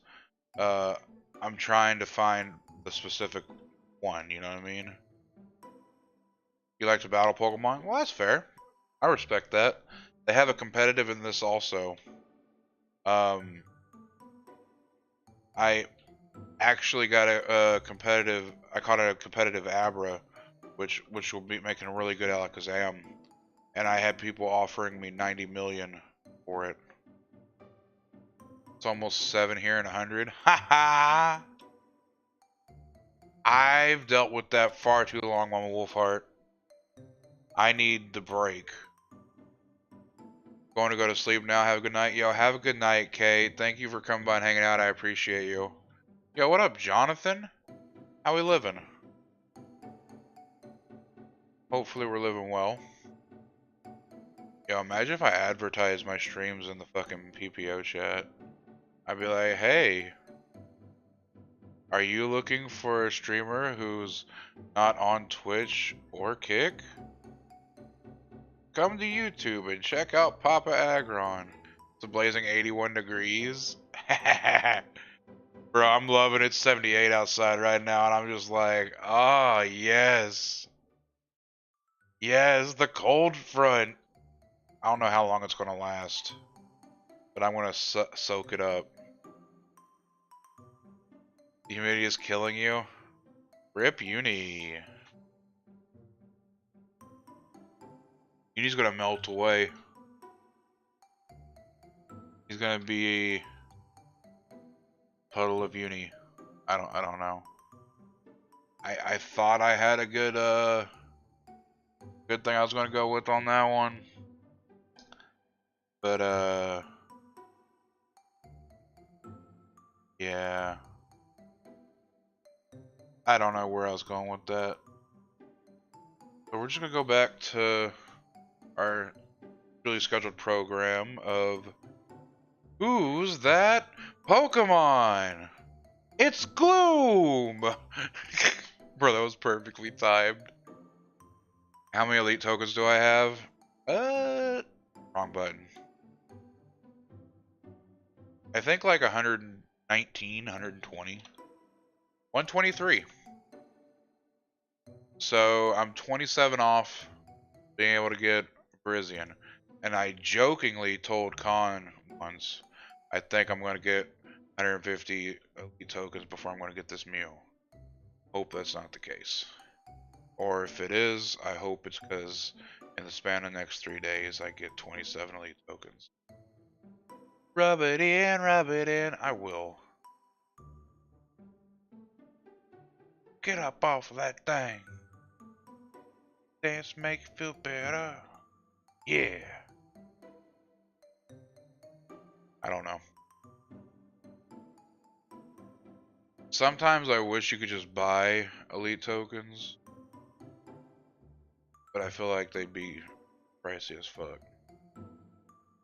I'm trying to find the specific one. You know what I mean? You like to battle Pokemon? Well, that's fair. I respect that. They have a competitive in this also. I actually got a competitive. I caught a competitive Abra, which will be making a really good Alakazam, and I had people offering me 90 million for it. It's almost 7 here and 100. Ha ha! I've dealt with that far too long, Mama Wolfheart. I need the break. Going to go to sleep now. Have a good night. Yo, have a good night, Kate. Thank you for coming by and hanging out. I appreciate you. Yo, what up, Jonathan? How we living? Hopefully we're living well. Yo, imagine if I advertised my streams in the fucking PPO chat. I'd be like, hey, are you looking for a streamer who's not on Twitch or Kick? Come to YouTube and check out Papa Aggron. It's a blazing 81 degrees. Bro, I'm loving it. 78 outside right now, and I'm just like, oh, yes. Yes, the cold front. I don't know how long it's going to last, but I'm going to soak it up. The humidity is killing you. Rip Uni. Uni's going to melt away. He's going to be a puddle of Uni. I don't know. I thought I had a good thing I was going to go with on that one. But yeah. I don't know where I was going with that. But we're just going to go back to our really scheduled program of who's that Pokemon? It's Gloom! Bro, that was perfectly timed. How many elite tokens do I have? Wrong button. I think like 119, 120. 123. So I'm 27 off being able to get Brizion. And I jokingly told Khan once, I think I'm going to get 150 elite tokens before I'm going to get this Mew. Hope that's not the case. Or if it is, I hope it's because in the span of the next 3 days I get 27 elite tokens. Rub it in, I will. Get up off of that thing. Dance make you feel better. Yeah. I don't know. Sometimes I wish you could just buy elite tokens, but I feel like they'd be pricey as fuck.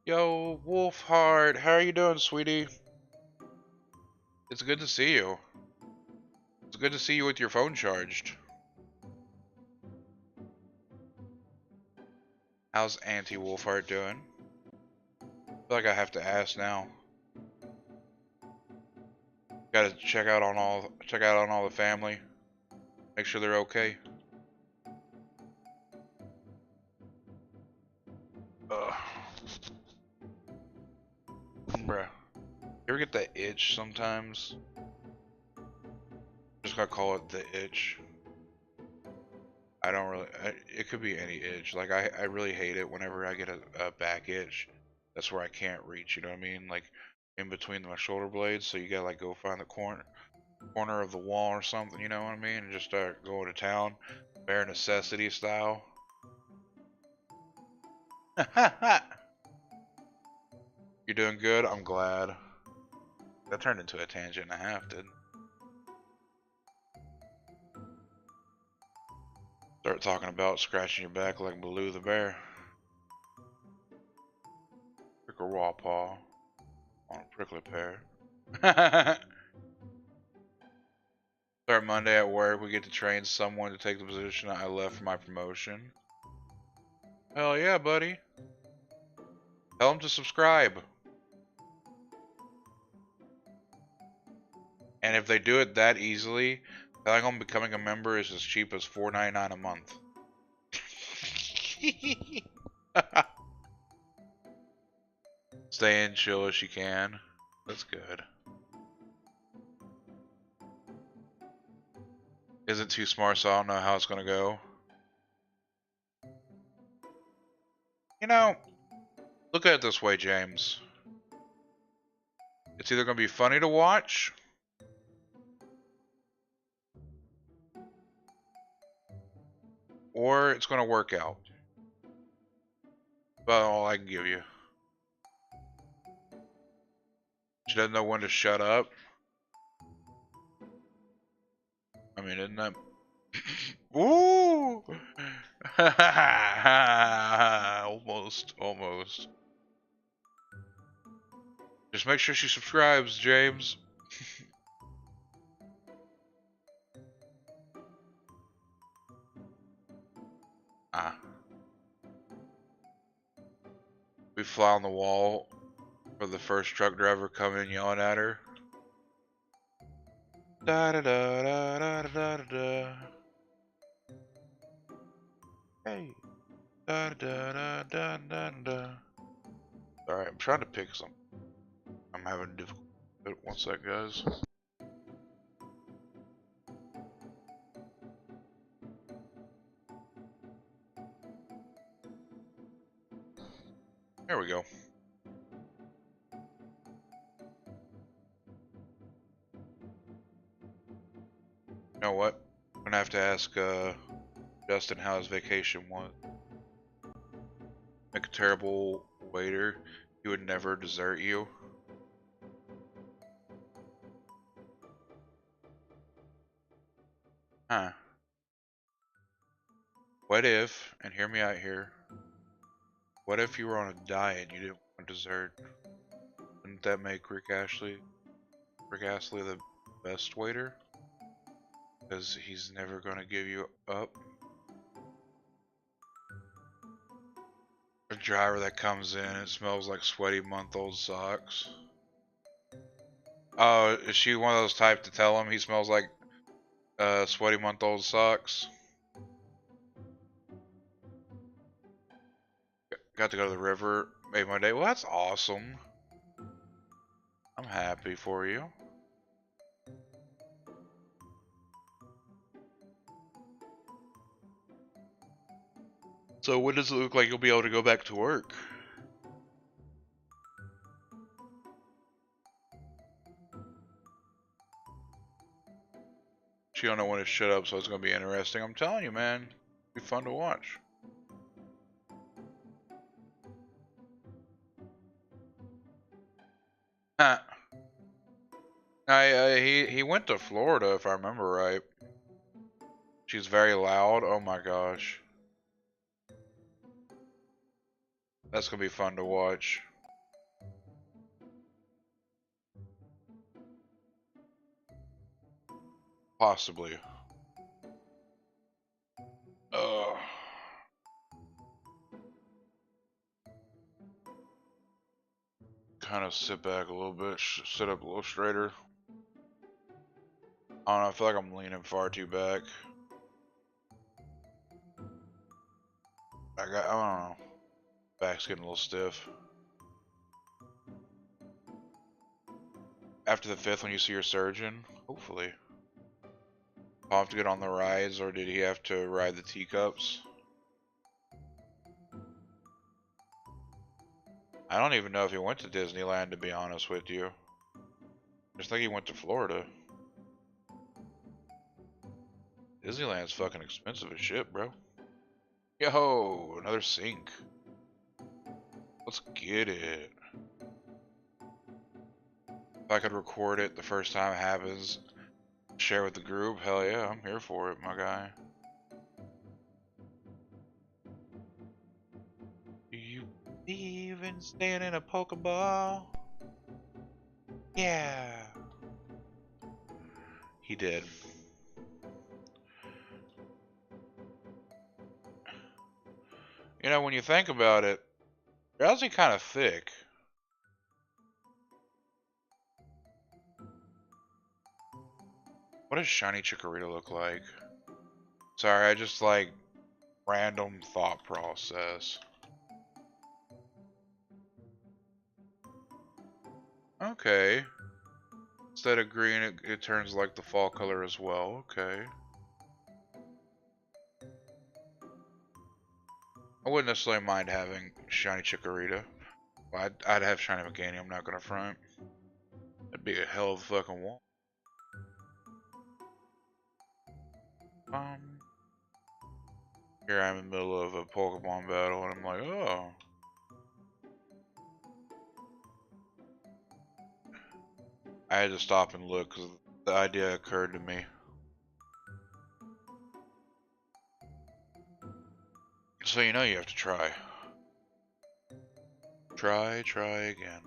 Yo, Wolfheart, how are you doing, sweetie? It's good to see you. It's good to see you with your phone charged. How's Auntie Wolfheart doing? I feel like I have to ask now. Gotta check out on all the family. Make sure they're okay. Ugh. Bruh. You ever get that itch sometimes? Just gotta call it the itch. I don't really, it could be any itch. Like, I really hate it whenever I get a back itch. That's where I can't reach, you know what I mean? Like, in between my shoulder blades, so you gotta, like, go find the corner of the wall or something, you know what I mean? And just start going to town, bare necessity style. You're doing good? I'm glad. That turned into a tangent and a half, didn't it? Start talking about scratching your back like Baloo the bear. Prick a raw paw on a prickly pear. Start Monday at work. We get to train someone to take the position I left for my promotion. Hell yeah, buddy. Tell them to subscribe. And if they do it that easily, telling them becoming a member is as cheap as $4.99 a month. Stay in chill as you can. That's good. Isn't too smart, so I don't know how it's gonna go. You know, look at it this way, James. It's either gonna be funny to watch, or it's gonna work out. About all I can give you. She doesn't know when to shut up. I mean, isn't that... Ooh! Almost. Just make sure she subscribes, James. Ah. We fly on the wall for the first truck driver coming yelling at her. Da da da da da da da da. Hey. Da da da da da da. Alright, I'm trying to pick some. I'm having difficulty. One sec, guys. There we go. You know what? I'm gonna have to ask Justin how his vacation went. Make a terrible waiter. He would never desert you. Huh. What if, and hear me out here, what if you were on a diet and you didn't want dessert? Wouldn't that make Rick Astley the best waiter? Because he's never gonna give you up. A driver that comes in and smells like sweaty month-old socks. Oh, is she one of those type to tell him he smells like sweaty month-old socks? Got to go to the river, made my day. Well, that's awesome. I'm happy for you. So when does it look like you'll be able to go back to work? She don't know when to shut up, so it's gonna be interesting. I'm telling you, man, it'll be fun to watch. Huh. He went to Florida, if I remember right. She's very loud. Oh my gosh. That's gonna be fun to watch. Possibly. Kind of sit back a little bit, sit up a little straighter. I don't know, I feel like I'm leaning far too back. I don't know. Back's getting a little stiff. After the 5th, when you see your surgeon, hopefully. I'll have to get on the rides, or did he have to ride the teacups? I don't even know if he went to Disneyland, to be honest with you. I just think he went to Florida. Disneyland's fucking expensive as shit, bro. Yo, another sink. Let's get it. If I could record it the first time it happens, share with the group, hell yeah, I'm here for it, my guy. Do you believe in staying in a Pokeball? Yeah. He did. You know, when you think about it, they're actually kind of thick. What does Shiny Chikorita look like? Sorry, I just like random thought process. Okay. Instead of green, it turns like the fall color as well. Okay. I wouldn't necessarily mind having Shiny Chikorita. I'd have Shiny Meganium, I'm not gonna front. That'd be a hell of a fucking wall. Here I'm in the middle of a Pokemon battle, and I'm like, oh. I had to stop and look because the idea occurred to me. So you know you have to try. Try again.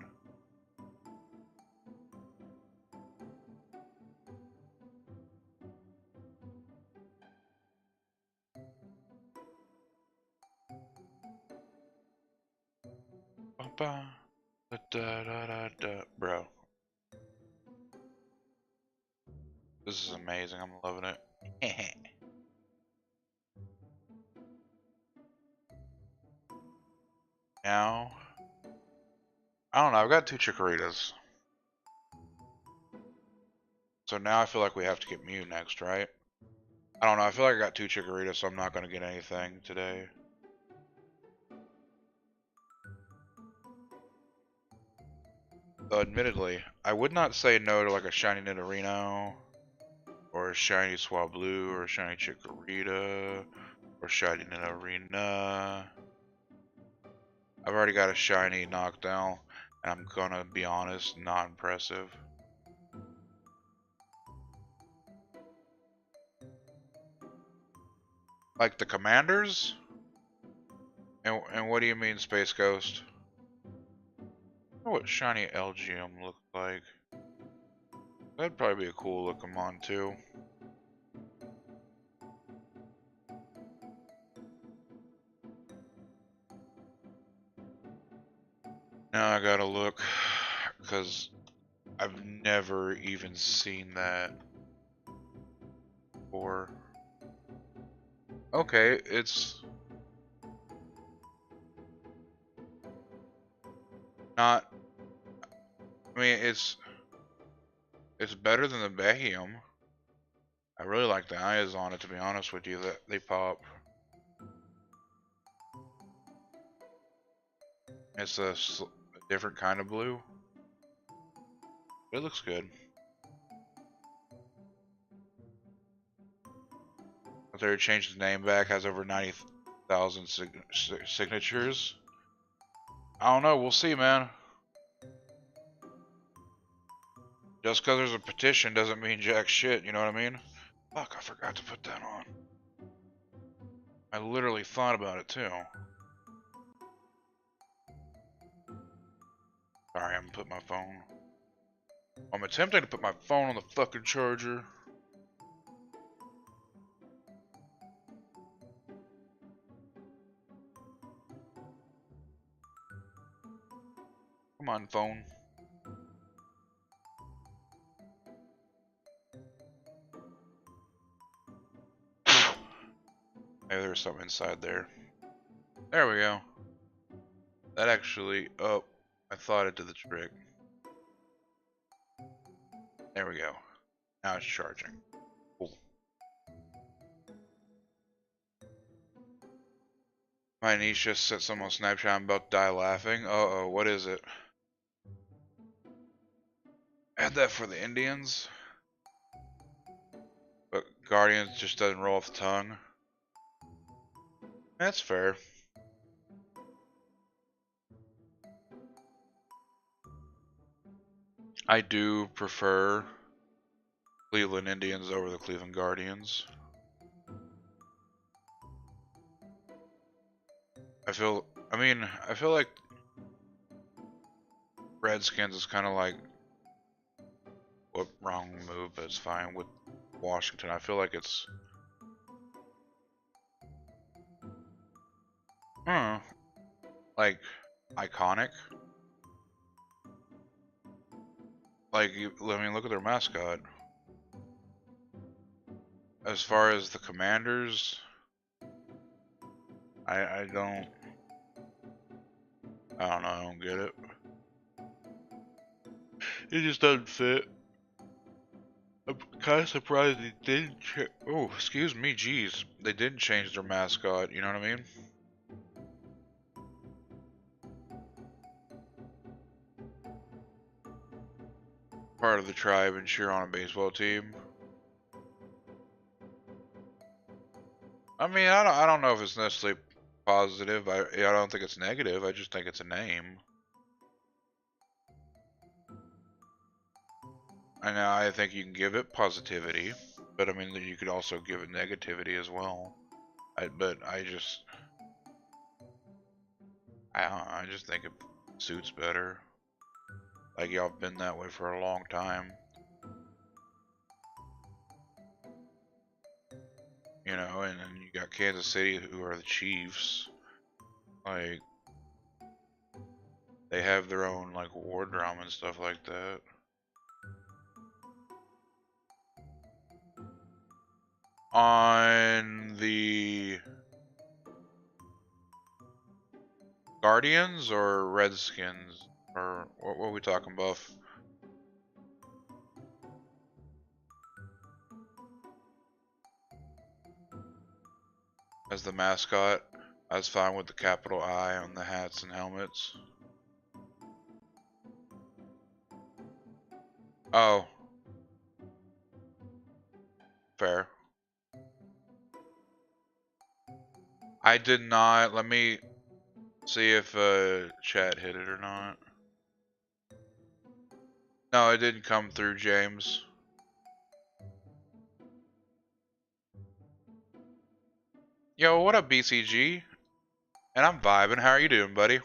Ba-ba. Da-da-da-da. Bro. This is amazing. I'm loving it. Now, I don't know. I've got 2 Chikoritas. So now I feel like we have to get Mew next, right? I don't know. I feel like I got 2 Chikoritas, so I'm not going to get anything today. Though, admittedly, I would not say no to like a shiny Nidorino, or a shiny Swablu, or a shiny Chikorita, or shiny Nidorina. I've already got a shiny Knockdown, and I'm gonna be honest, not impressive. Like the commanders? And what do you mean, Space Ghost? I wonder what shiny Elgium looks like. That'd probably be a cool looking mon too. Now I gotta look, because I've never even seen that before. Okay, it's not. I mean, it's better than the Behium. I really like the eyes on it, to be honest with you. That they pop. It's a different kind of blue. It looks good. But they changed the name back. Has over 90,000 signatures. I don't know. We'll see, man. Just because there's a petition doesn't mean jack shit. You know what I mean? Fuck, I forgot to put that on. I literally thought about it too. Sorry, I'm gonna put my phone. I'm attempting to put my phone on the fucking charger. Come on, phone. Maybe there's something inside there. There we go. That actually, oh, I thought it did the trick. There we go. Now it's charging. Cool. My niece just sent someone on Snapchat. I'm about to die laughing. Uh-oh, what is it? Add that for the Indians. But Guardians just doesn't roll off the tongue. That's fair. I do prefer Cleveland Indians over the Cleveland Guardians. I feel like Redskins is kind of like, what, wrong move, but it's fine with Washington. I feel like it's, like, iconic. Like, I mean, look at their mascot. As far as the Commanders, I don't know, I don't get it. It just doesn't fit. I'm kind of surprised they didn't oh, excuse me, jeez. They didn't change their mascot, you know what I mean? part of the tribe and cheer on a baseball team. I mean, I don't know if it's necessarily positive. I don't think it's negative. I just think it's a name. And I think you can give it positivity, but I mean, you could also give it negativity as well. But I just think it suits better. Like, y'all have been that way for a long time. You know, and then you got Kansas City, who are the Chiefs. Like, they have their own, like, war drama and stuff like that. On the Guardians or Redskins? Or what are we talking, Buff? As the mascot, I was fine with the capital I on the hats and helmets. Oh. Fair. I did not. Let me see if chat hit it or not. No, it didn't come through, James. Yo, what up, BCG? And I'm vibing. How are you doing, buddy?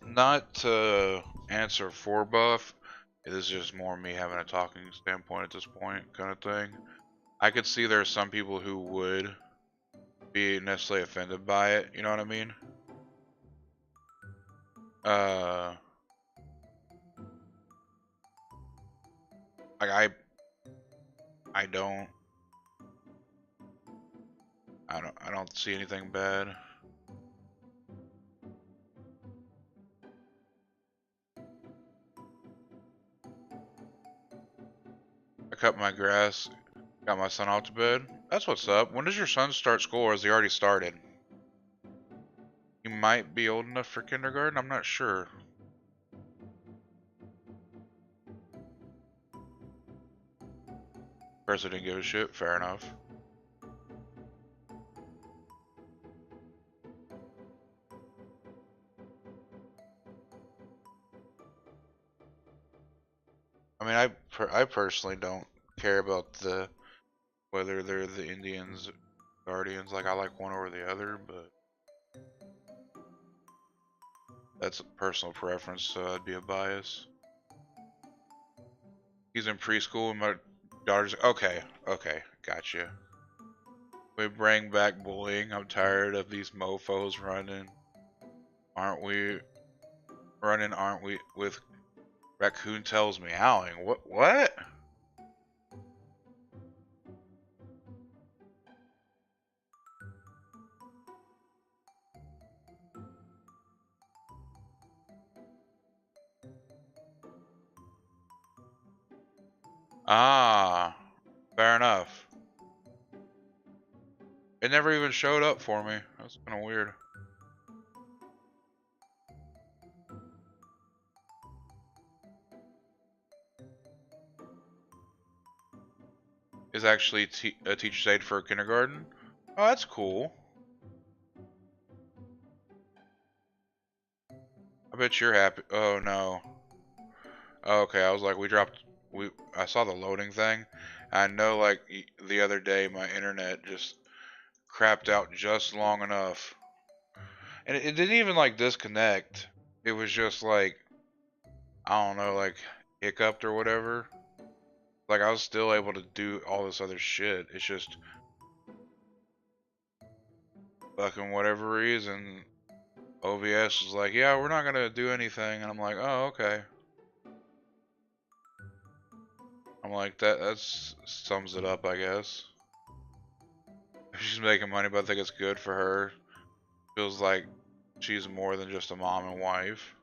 Not to answer for Buff. It is just more me having a talking standpoint at this point, kind of thing. I could see there are some people who would be necessarily offended by it. You know what I mean? Like I don't see anything bad. I cut my grass, got my son off to bed. That's what's up. When does your son start school, or has he already started? He might be old enough for kindergarten, I'm not sure. First I didn't give a shit, fair enough. I mean, I personally don't care about whether they're the Indians, Guardians. Like, I like one over the other, but that's a personal preference, so that'd be a bias. He's in preschool and my daughter's okay, gotcha. We bring back bullying. I'm tired of these mofos running. Aren't we? With raccoon tails meowing. What? Ah, fair enough. It never even showed up for me. That's kind of weird. Is actually a teacher's aide for kindergarten. Oh, that's cool. I bet you're happy. Oh no. Oh, okay, I was like, I saw the loading thing. I know, like, the other day my internet just crapped out just long enough. And it didn't even, like, disconnect. It was just, like, I don't know, like, hiccuped or whatever. Like, I was still able to do all this other shit. It's just, fucking whatever reason, OBS was like, yeah, we're not gonna do anything. And I'm like, oh, okay. I'm like, that sums it up, I guess. She's making money, but I think it's good for her. Feels like she's more than just a mom and wife.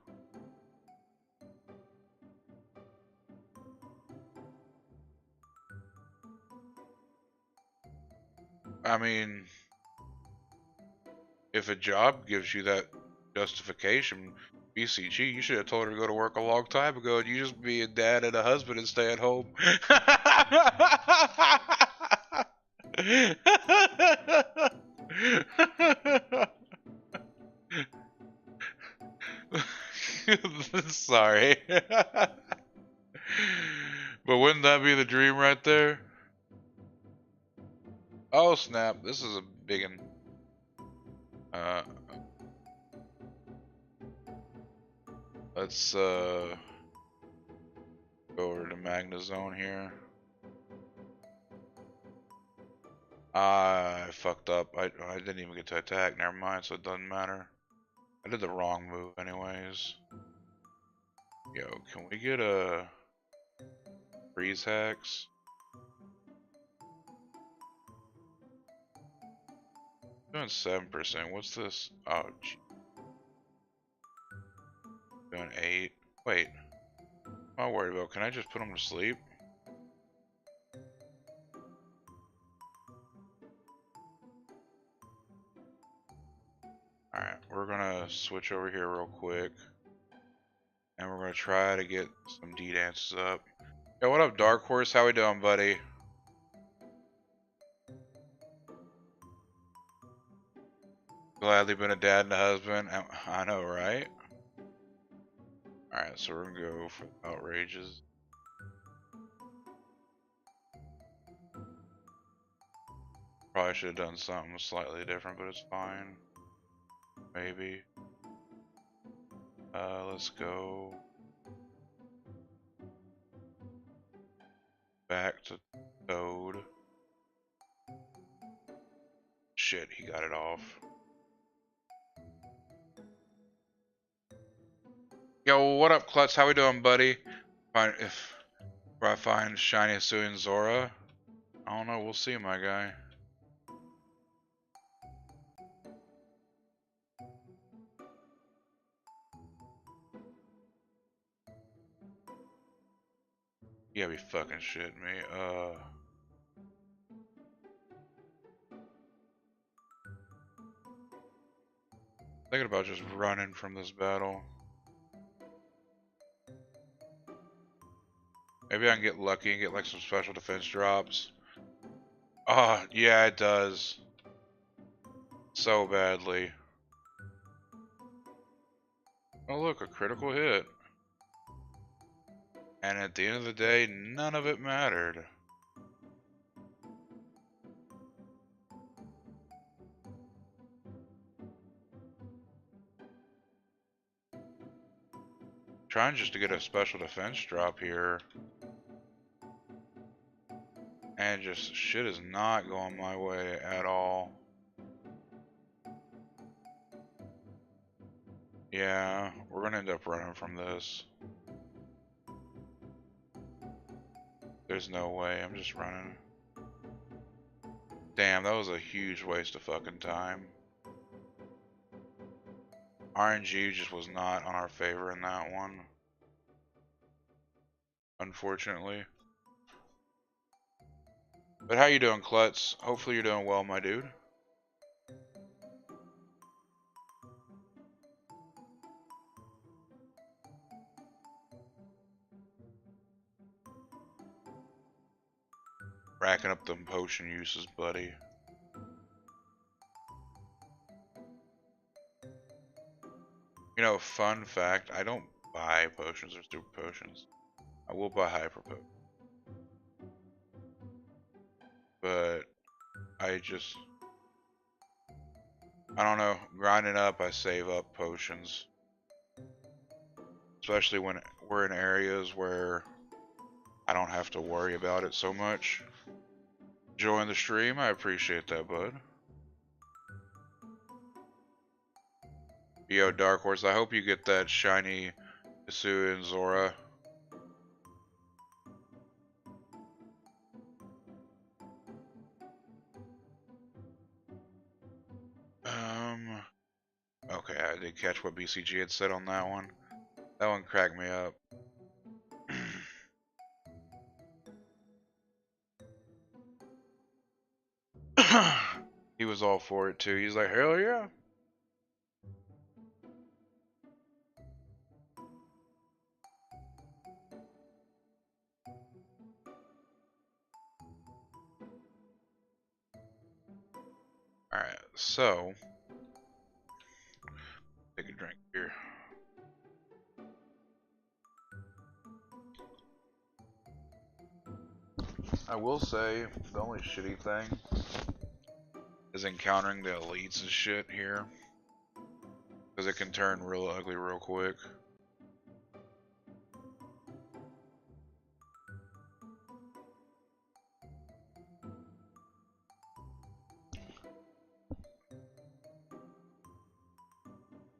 I mean, if a job gives you that justification, BCG, you should have told her to go to work a long time ago and you just be a dad and a husband and stay at home. Sorry. But wouldn't that be the dream right there? Oh snap, this is a big one. Let's go over to Magna Zone here. I fucked up. I didn't even get to attack. Never mind, so it doesn't matter. I did the wrong move anyways. Yo, can we get a freeze hacks? Doing 7%. What's this? Oh, gee. Doing 8. Wait. I'm not worried about. Can I just put them to sleep? Alright, we're gonna switch over here real quick. And we're gonna try to get some D dances up. Yo, what up, Dark Horse? How we doing, buddy? Gladly been a dad and a husband. I know, right? Alright, so we're gonna go for outrages. Probably should have done something slightly different, but it's fine. Maybe. Let's go back to Toad. Shit, he got it off. Yo, what up, Klutz? How we doing, buddy? If I find Shiny Hisui and Zora, I don't know. We'll see, my guy. You gotta be fucking shitting me. Thinking about just running from this battle. Maybe I can get lucky and get like some special defense drops. Oh, yeah, it does. So badly. Oh, look, a critical hit. And at the end of the day, none of it mattered. Trying just to get a special defense drop here. And just shit is not going my way at all. Yeah, we're gonna end up running from this. There's no way, I'm just running. Damn, that was a huge waste of fucking time. RNG just was not on our favor in that one. Unfortunately. But how you doing, Klutz? Hopefully you're doing well, my dude. Racking up them potion uses, buddy. You know, fun fact, I don't buy potions or stupid potions. I will buy hyper potions. But I don't know, grinding up, I save up potions. Especially when we're in areas where I don't have to worry about it so much. Join the stream, I appreciate that, bud. Yo, Dark Horse, I hope you get that shiny Hisui and Zora. Okay, I did catch what BCG had said on that one. That one cracked me up. all for it too. He's like, hell yeah. Alright, so take a drink here. I will say the only shitty thing is encountering the elites and shit here, because it can turn real ugly real quick.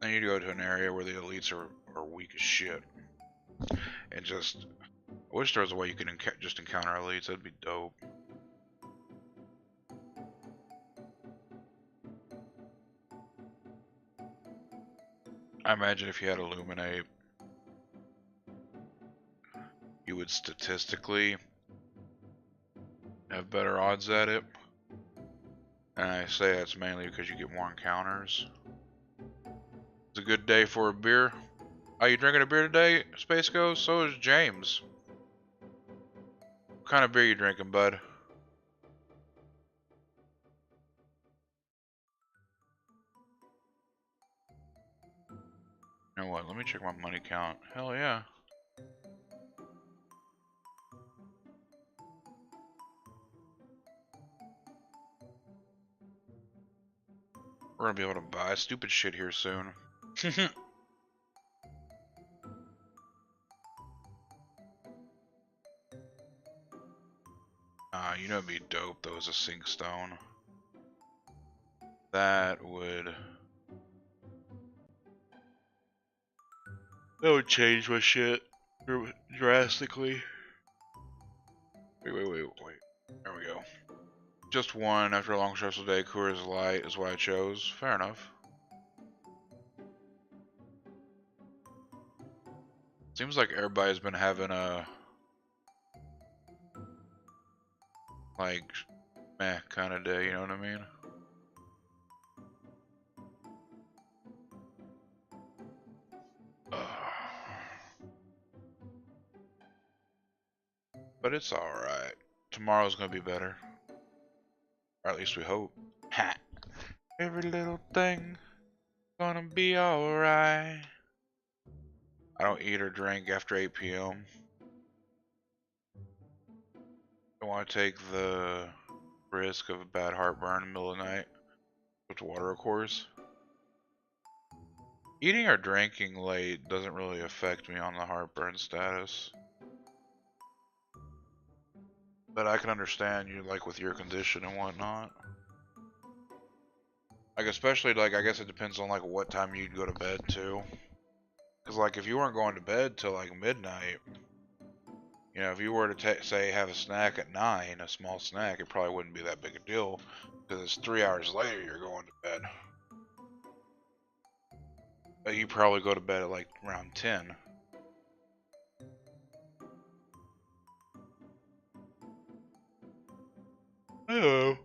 I need to go to an area where the elites are weak as shit. And just, I wish there was a way you could just encounter elites. That'd be dope. I imagine if you had Illuminate, you would statistically have better odds at it. And I say that's mainly because you get more encounters. It's a good day for a beer. Are you drinking a beer today, Space Ghost? So is James. What kind of beer you drinking, bud? You know what? Let me check my money count. Hell yeah. We're gonna be able to buy stupid shit here soon. You know it'd be dope though as a sink stone. That would change my shit drastically. Wait. There we go. Just one after a long stressful day. Coors Light is what I chose. Fair enough. Seems like everybody's been having a like meh kind of day, you know what I mean? But it's alright. Tomorrow's gonna be better. Or at least we hope. Ha! Every little thing gonna be alright. I don't eat or drink after 8 p.m. Don't want to take the risk of a bad heartburn in the middle of the night. With water, of course. Eating or drinking late doesn't really affect me on the heartburn status. But I can understand you, like, with your condition and whatnot. Like, especially, like, I guess it depends on, like, what time you'd go to bed, too. Because, like, if you weren't going to bed till, like, midnight, you know, if you were to, say, have a snack at 9, a small snack, it probably wouldn't be that big a deal. Because it's 3 hours later you're going to bed. But you probably go to bed at, like, around 10. Hello.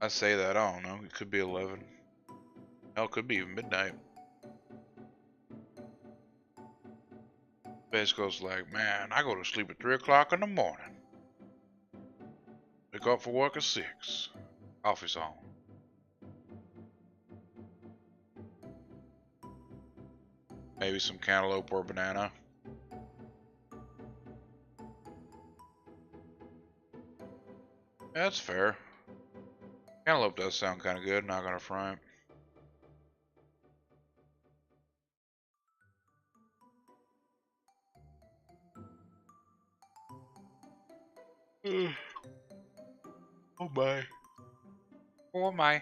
I say that, I don't know. It could be 11. Hell, it could be even midnight. Basical's like, man, I go to sleep at 3 o'clock in the morning. Wake up for work at 6. Coffee's on. Maybe some cantaloupe or banana. Yeah, that's fair. Cantaloupe does sound kind of good, not gonna front. Oh my. Oh my.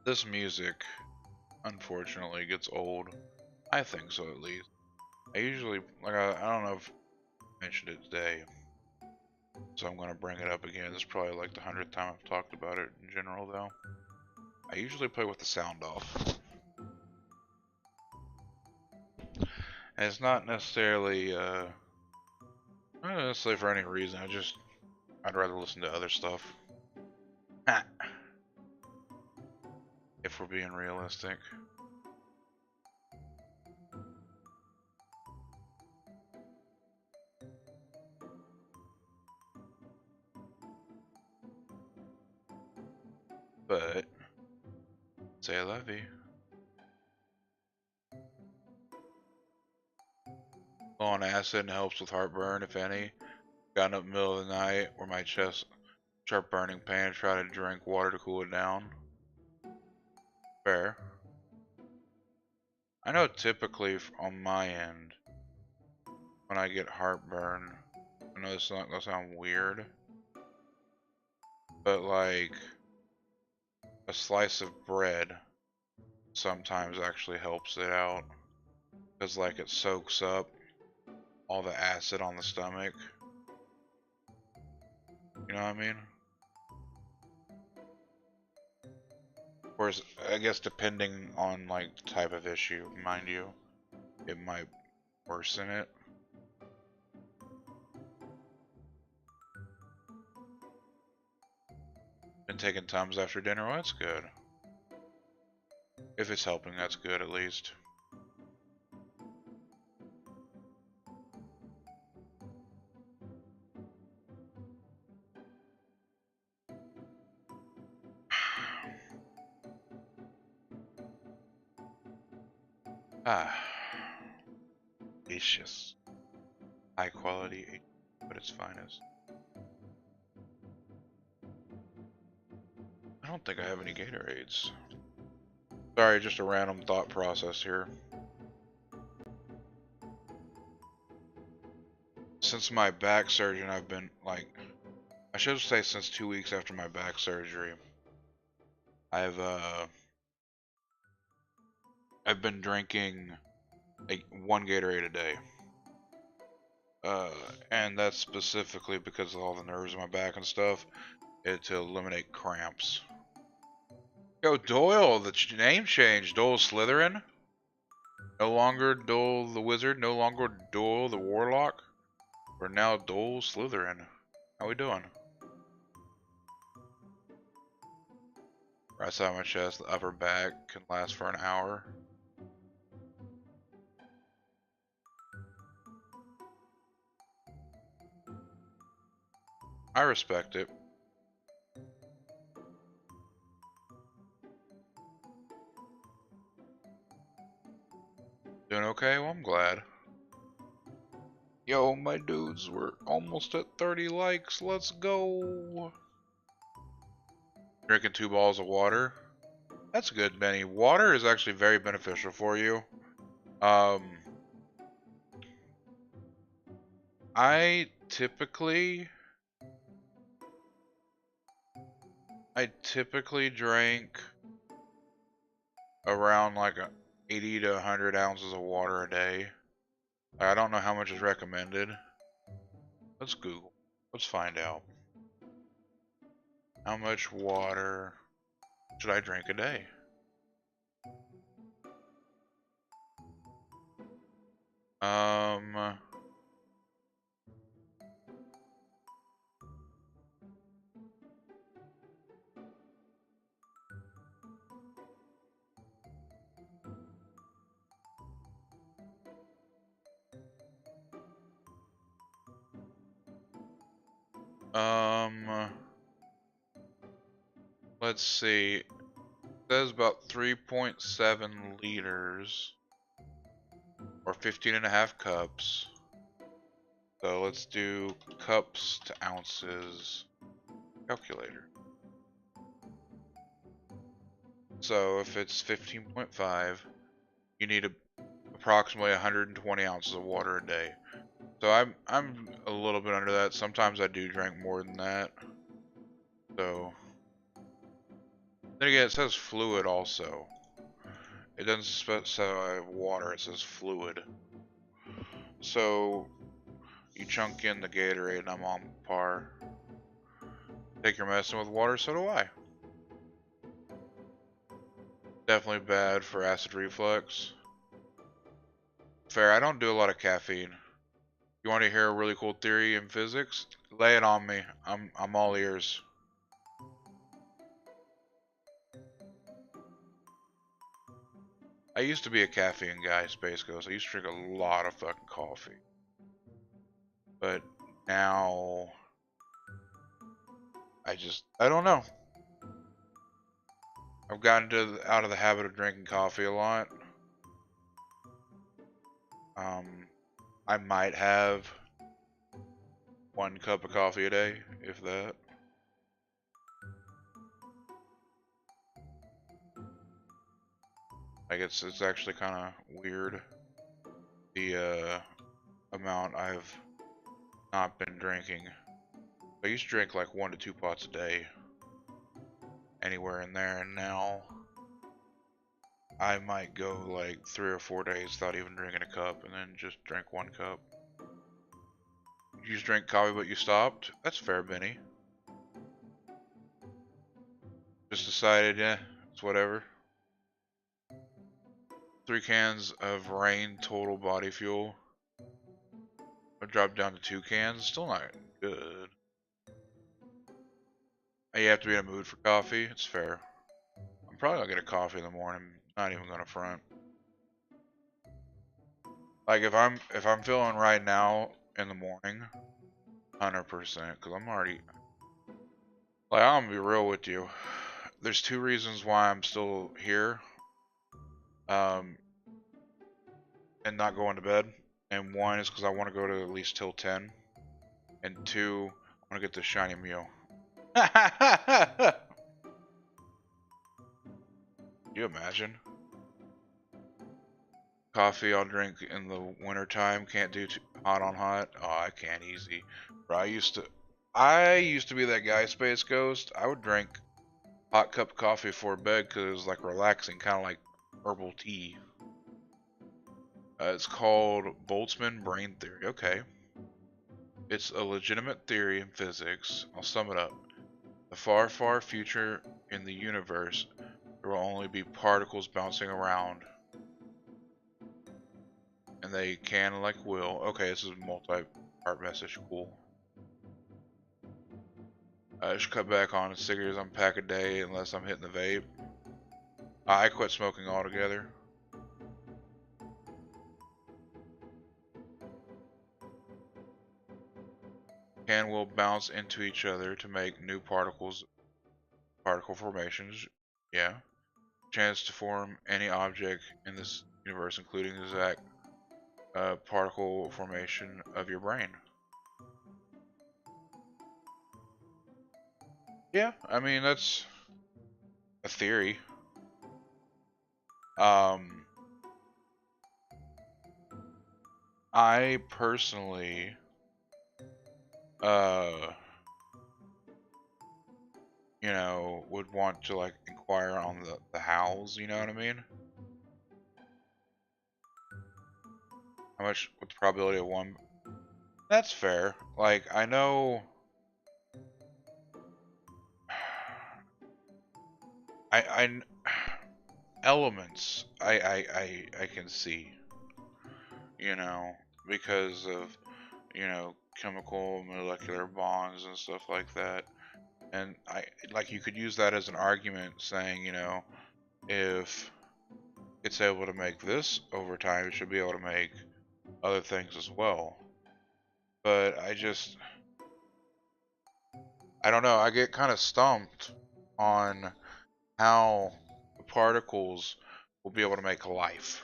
This music, unfortunately, gets old. I think so, at least. I usually, like, I don't know if I mentioned it today, so I'm gonna bring it up again. This is probably like the 100th time I've talked about it in general, though. I usually play with the sound off. And it's not necessarily, not necessarily for any reason. I'd rather listen to other stuff. If we're being realistic. But, say I love you. Low on acid and helps with heartburn, if any. Gotten up in the middle of the night where my chest sharp burning pain. Try to drink water to cool it down. Fair. I know typically on my end, when I get heartburn, I know this is not gonna sound weird, but like a slice of bread sometimes actually helps it out. Because like it soaks up all the acid on the stomach. You know what I mean? Of course, I guess depending on like the type of issue, mind you, it might worsen it. Been taking Tums after dinner, well that's good. If it's helping, that's good at least. Ah, delicious. High quality, but its finest. I don't think I have any Gatorades. Sorry, just a random thought process here. Since my back surgery, I've been like, I should say since 2 weeks after my back surgery, I've been drinking like 1 Gatorade a day. And that's specifically because of all the nerves in my back and stuff, to eliminate cramps. Yo, Doyle, the name changed. Doyle Slytherin? No longer Doyle the Wizard, no longer Doyle the Warlock. We're now Doyle Slytherin. How we doing? Right side of my chest, the upper back can last for an hour. I respect it. Doing okay? Well, I'm glad. Yo, my dudes, we're almost at 30 likes. Let's go. Drinking 2 balls of water. That's good, Benny. Water is actually very beneficial for you. I typically drink around like 80 to 100 ounces of water a day. I don't know how much is recommended. Let's Google. Let's find out. How much water should I drink a day? Um, let's see. It says about 3.7 liters or 15.5 cups. So let's do cups to ounces calculator. So if it's 15.5, you need approximately 120 ounces of water a day. So I'm a little bit under that. Sometimes I do drink more than that. So then again, it says fluid also. It doesn't specify water, it says fluid. So you chunk in the Gatorade and I'm on par. Take your medicine with water, so do I. Definitely bad for acid reflux. fair. I don't do a lot of caffeine. You want to hear a really cool theory in physics? Lay it on me. I'm all ears. I used to be a caffeine guy, Space Ghost. I used to drink a lot of fucking coffee. But now I don't know. I've gotten out of the habit of drinking coffee a lot. I might have 1 cup of coffee a day, if that. Like it's actually kind of weird the amount I've not been drinking. I used to drink like 1 to 2 pots a day, anywhere in there, and now I might go like 3 or 4 days without even drinking a cup, and then just drink 1 cup. You just drink coffee, but you stopped? That's fair, Benny. Just decided, yeah, it's whatever. 3 cans of Rain total body fuel. I dropped down to 2 cans. Still not good. You have to be in a mood for coffee. It's fair. I'm probably gonna get a coffee in the morning. Not even gonna front. Like if I'm feeling right now in the morning, 100%, because I'm already. Like I'm gonna be real with you. There's 2 reasons why I'm still here, and not going to bed. And 1 is because I want to go to at least till 10. And 2, I want to get the shiny meal. Can you imagine? Coffee I'll drink in the wintertime. Can't do too hot on hot. Oh, I can't easy. Bro, I used to be that guy, Space Ghost. I would drink hot cup of coffee before bed because it was like relaxing, kind of like herbal tea. It's called Boltzmann brain theory. Okay. It's a legitimate theory in physics. I'll sum it up. The far, far future in the universe, there will only be particles bouncing around. And they can, like, will. Okay, this is a multi-part message. Cool. I just cut back on cigarettes on a pack a day unless I'm hitting the vape. I quit smoking altogether. Can will bounce into each other to make new particles, particle formations. Yeah. Chance to form any object in this universe, including the exact particle formation of your brain. Yeah, I mean, that's a theory. I personally, you know, would want to like inquire on the hows, you know what I mean? How much, what's the probability of 1? That's fair. Like, I know, I elements, I can see, you know, because of, you know, chemical molecular bonds and stuff like that. And like you could use that as an argument saying, you know, if it's able to make this over time, it should be able to make other things as well. But I don't know, I get kind of stumped on how the particles will be able to make life.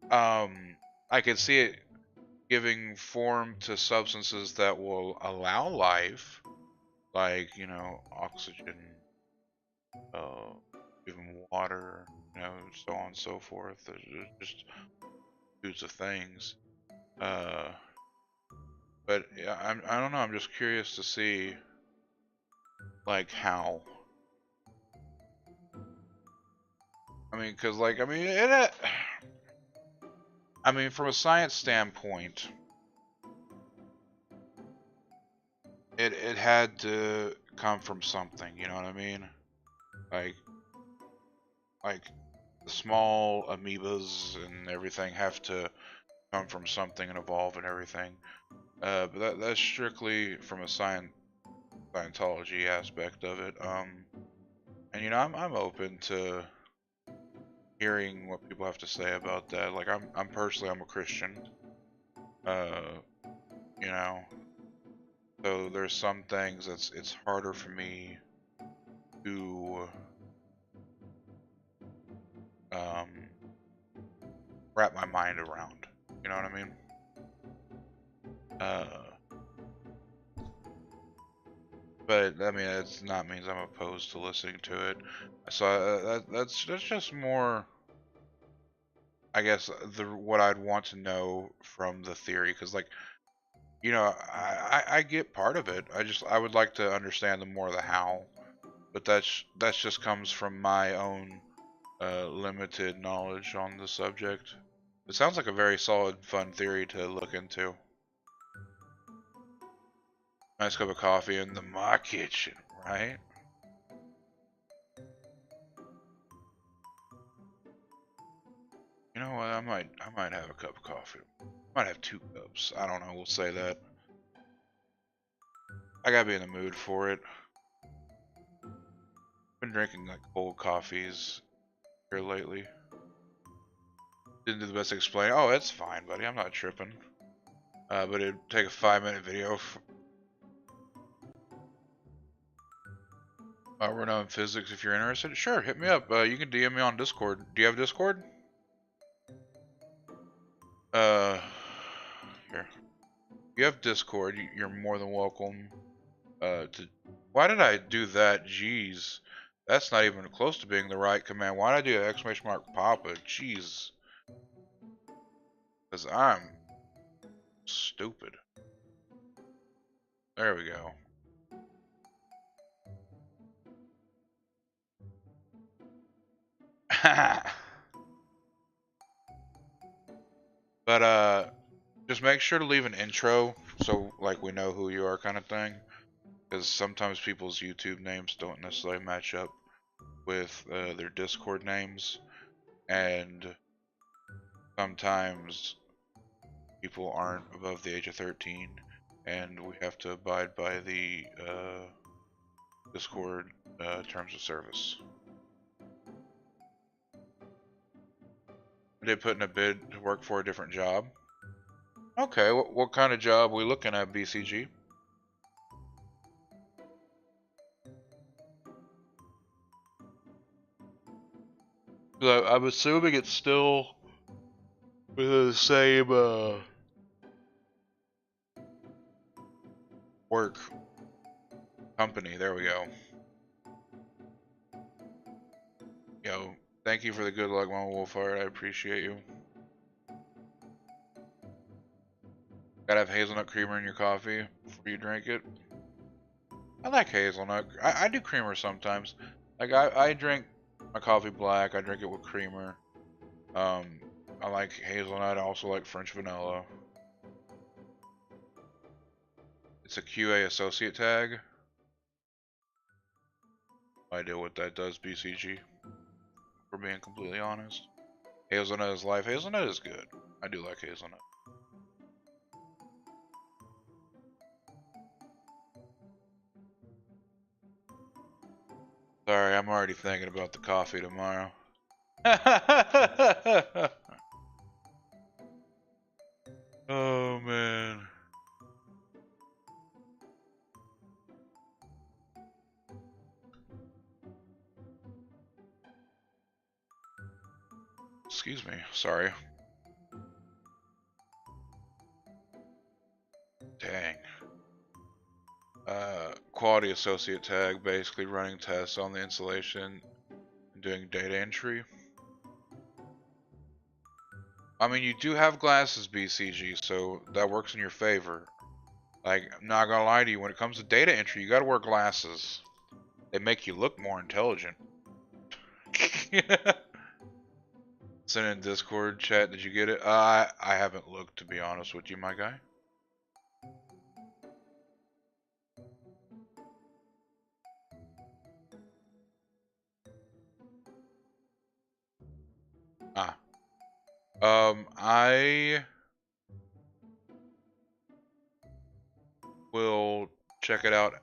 I can see it giving form to substances that will allow life, like, you know, oxygen, even water, you know, so on and so forth. There's just foods of things. But yeah, I don't know. I'm just curious to see, like, how. I mean, cause like, I mean, I mean, from a science standpoint, it had to come from something. You know what I mean? Like the small amoebas and everything have to come from something and evolve and everything. But that's strictly from a Scientology aspect of it. And you know, I'm open to hearing what people have to say about that. Like I'm personally I'm a Christian. Uh, you know, so there's some things it's harder for me to um wrap my mind around. You know what I mean? Uh, but I mean it's not means I'm opposed to listening to it. So that's just more, I guess, what I'd want to know from the theory, because like, you know, I get part of it. I would like to understand the more of the how, but that's just comes from my own limited knowledge on the subject. It sounds like a very solid, fun theory to look into. Nice cup of coffee in my kitchen, right? You know what? I might have a cup of coffee. I might have 2 cups. I don't know. We'll say that. I gotta be in the mood for it. Been drinking like cold coffees here lately. Didn't do the best to explain. Oh, it's fine, buddy. I'm not tripping. But it'd take a 5-minute video. We're now in physics. If you're interested, sure, hit me up. You can DM me on Discord. Do you have Discord? Here. If you have Discord, you're more than welcome. To. Why did I do that? Jeez, that's not even close to being the right command. Why did I do an exclamation mark Papa? Jeez, because I'm stupid. There we go. But just make sure to leave an intro so like we know who you are, kind of thing. Because sometimes people's YouTube names don't necessarily match up with their Discord names, and sometimes people aren't above the age of 13, and we have to abide by the Discord terms of service. I did put in a bid to work for a different job. Okay, what kind of job are we looking at, BCG? I'm assuming it's still with the same work company. There we go. Yo, thank you for the good luck, Mama Wolfheart. I appreciate you. Gotta have hazelnut creamer in your coffee before you drink it. I like hazelnut. I do creamer sometimes. Like I drink my coffee black. I drink it with creamer. I like hazelnut. I also like French vanilla. It's a QA associate tag. No idea what that does, BCG. For being completely honest. Hazelnut is life. Hazelnut is good. I do like hazelnut. Sorry, I'm already thinking about the coffee tomorrow. Oh man. Excuse me, sorry. Dang. Quality associate tag, basically running tests on the installation and doing data entry. I mean, you do have glasses, BCG, so that works in your favor. Like, I'm not gonna lie to you, when it comes to data entry, you gotta wear glasses. They make you look more intelligent. Send in Discord chat, did you get it? I haven't looked, to be honest with you, my guy. I will check it out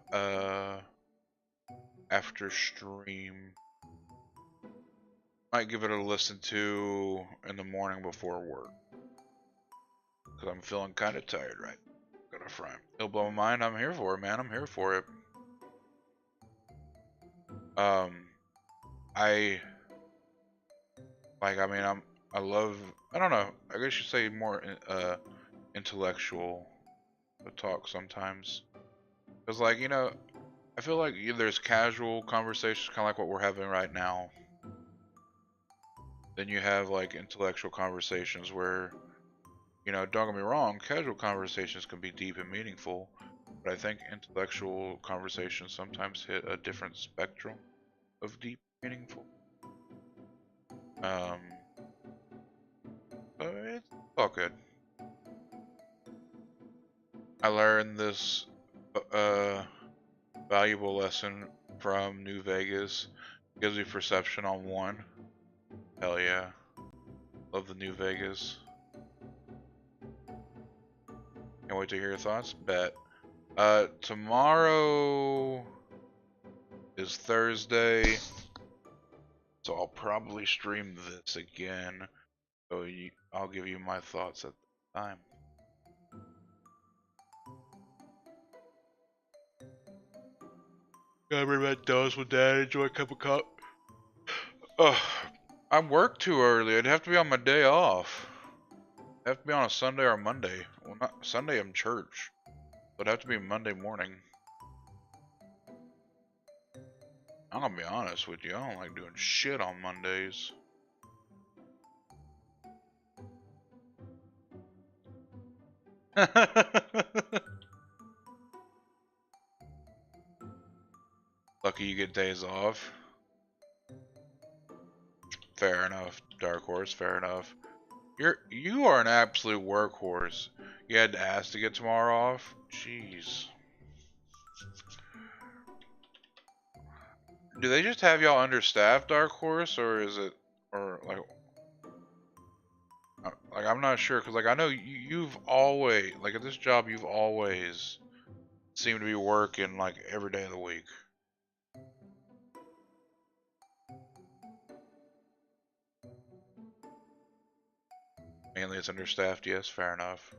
after stream. Might give it a listen to in the morning before work. Cause I'm feeling kind of tired right now. Gonna front. It'll blow my mind. I'm here for it, man. I'm here for it. I like. I mean, I love. I don't know. I guess you say more intellectual talk sometimes. Cause like I feel like there's casual conversations, kind of like what we're having right now. Then you have like intellectual conversations where, don't get me wrong, casual conversations can be deep and meaningful, but I think intellectual conversations sometimes hit a different spectrum of deep and meaningful. But it's all good. I learned this valuable lesson from New Vegas. Gives me perception on one. Hell yeah. Love the New Vegas. Can't wait to hear your thoughts. Bet. Tomorrow is Thursday, so I'll probably stream this again. So I'll give you my thoughts at the time. Gotta bring my dose with Dad. Enjoy a cup of coffee. Ugh, I work too early. I'd have to be on my day off. I'd have to be on a Sunday or a Monday. Well, not Sunday. I'm church. So it'd have to be Monday morning. I'm gonna be honest with you. I don't like doing shit on Mondays. Lucky you get days off. Fair enough, Dark Horse. Fair enough. You are an absolute workhorse. You had to ask to get tomorrow off. Jeez. Do they just have y'all understaffed, Dark Horse, or is it, or like I'm not sure, cause like I know you've always, like at this job you've always seemed to be working like every day of the week. Mainly it's understaffed, yes, fair enough.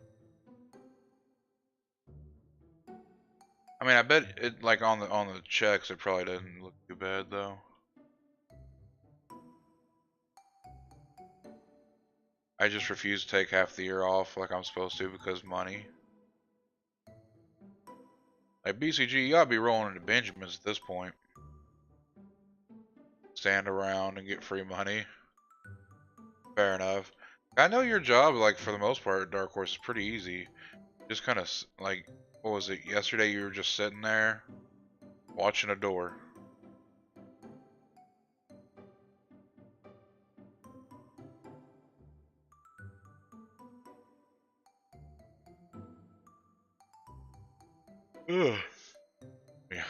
I mean, I bet it like on the checks it probably doesn't look too bad though. I just refuse to take half the year off like I'm supposed to because money. Like BCG, you gotta be rolling into Benjamins at this point. Stand around and get free money. Fair enough. I know your job, like for the most part, Dark Horse is pretty easy. Just kind of like, what was it? Yesterday you were just sitting there watching a door. Ugh. Yeah.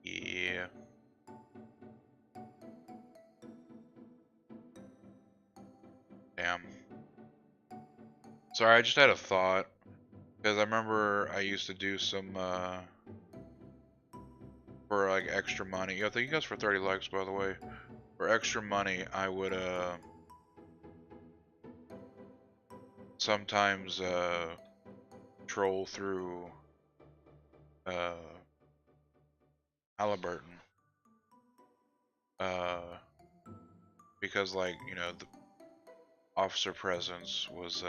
Yeah. Damn. Sorry, I just had a thought. Because I remember I used to do some, for like extra money. Yeah, thank you guys for 30 likes, by the way. For extra money, I would, sometimes, troll through, Halliburton. Because like, the officer presence was,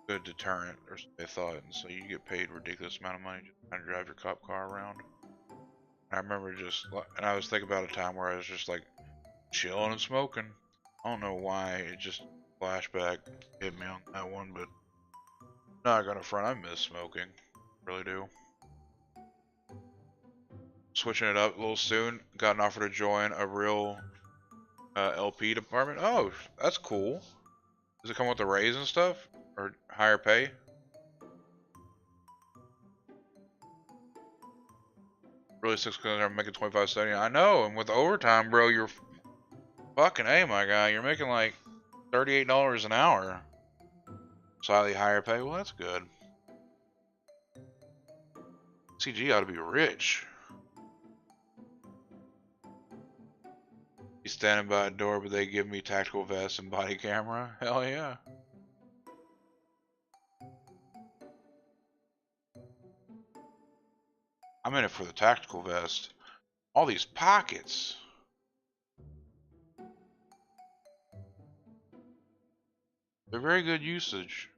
good deterrent, or so they thought, and so you get paid ridiculous amount of money just trying to drive your cop car around. And I remember and I was thinking about a time where I was just like chilling and smoking. I don't know why, it just flashback hit me on that one, but not gonna front, I miss smoking, really do. Switching it up a little soon, got an offer to join a real LP department. Oh, that's cool. Does it come with a raise and stuff? Or higher pay? Really 6 because I'm making 25.70. I know, and with overtime, bro, you're fucking A, my guy. You're making like $38 an hour. Slightly higher pay. Well, that's good. CG ought to be rich. He's standing by a door, but they give me tactical vest and body camera. Hell yeah. I'm in it for the tactical vest. All these pockets. They're very good usage.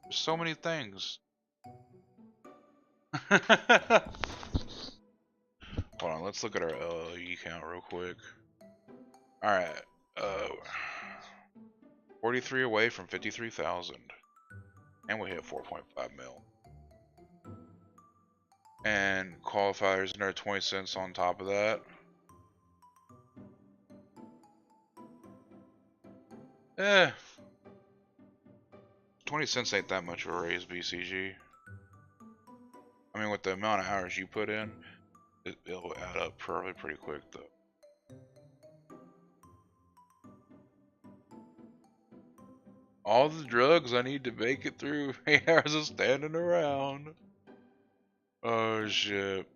There's so many things. Hold on, let's look at our LLE count real quick. Alright. 43 away from 53,000. And we hit 4.5 mil. And qualifiers, another 20 cents on top of that. Eh. 20 cents ain't that much of a raise, BCG. I mean, with the amount of hours you put in, it'll add up probably pretty quick, though. All the drugs I need to make it through 8 hours of standing around. Oh, shit.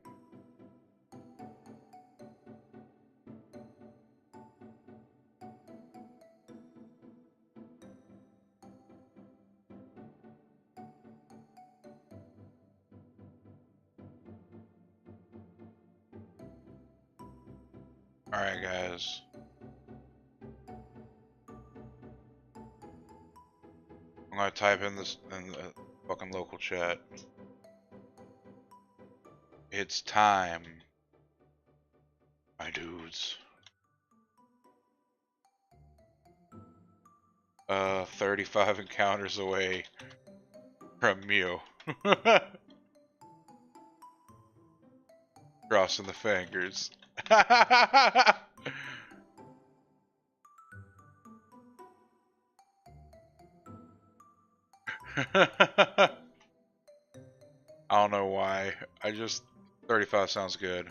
Alright, guys. I'm gonna type in this in the fucking local chat. It's time, my dudes. 35 encounters away from Mew. Crossing the fingers. I don't know why. 35 sounds good.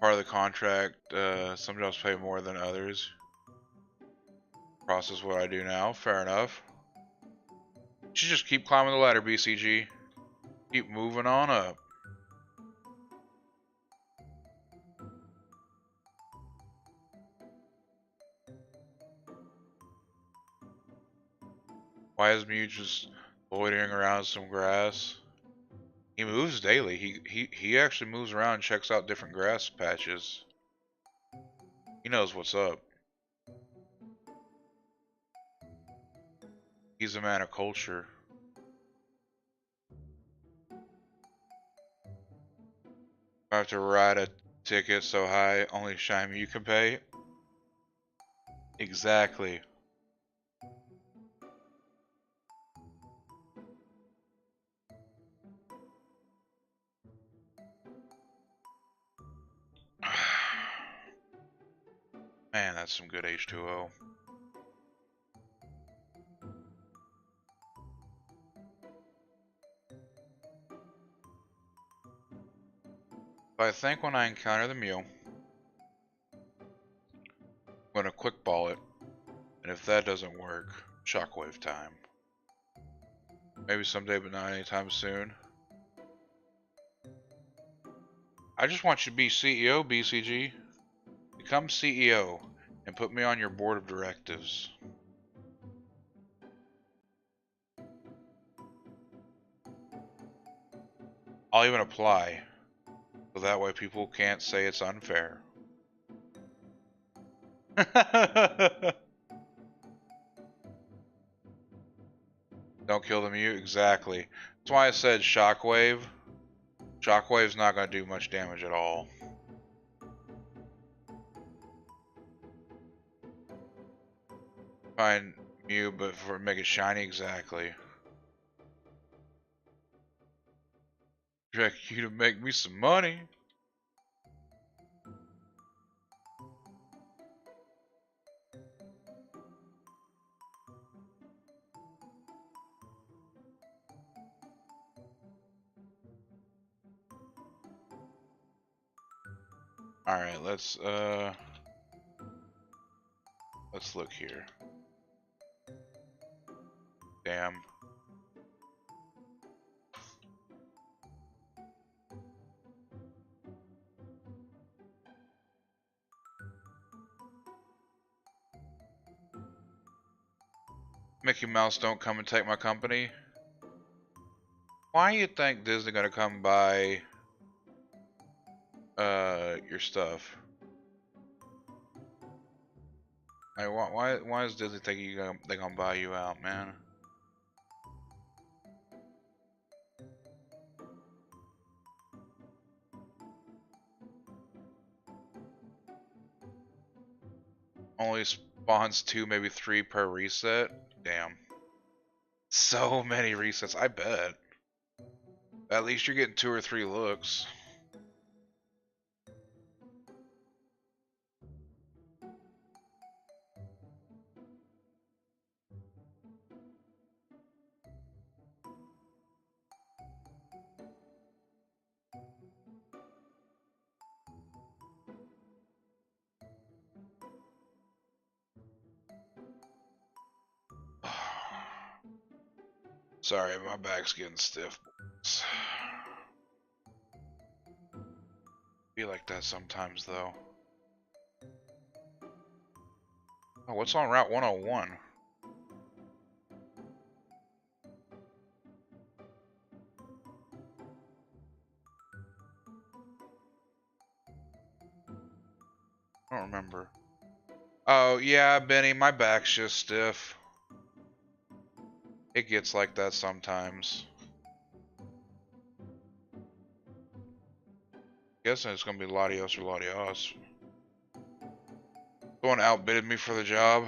Part of the contract, some jobs pay more than others. Process what I do now, fair enough. You should just keep climbing the ladder, BCG. Keep moving on up. Why is Mew just loitering around some grass? He moves daily. He actually moves around and checks out different grass patches. He knows what's up. He's a man of culture. I have to ride a ticket so high only Shime you can pay. Exactly. Man, that's some good H2O. But I think when I encounter the Mew, I'm gonna quick ball it, and if that doesn't work, shockwave time. Maybe someday, but not anytime soon. I just want you to be CEO, BCG. Become CEO and put me on your board of directives. I'll even apply, so that way people can't say it's unfair. Don't kill the Mew, exactly. That's why I said shockwave. Shockwave's not going to do much damage at all. Find You, but for make it shiny, exactly. Expect you to make me some money. All right, let's look here. Damn. Mickey Mouse, don't come and take my company. Why you think Disney gonna come buy your stuff? Like, why is Disney thinking they gonna buy you out, man? Only spawns 2, maybe 3 per reset. Damn. So many resets, I bet. At least you're getting 2 or 3 looks. Sorry, my back's getting stiff. Be like that sometimes, though. Oh, what's on Route 101? I don't remember. Oh, yeah, Benny, my back's just stiff. It gets like that sometimes. Guessing it's gonna be Latios or Latios. The one outbidded me for the job.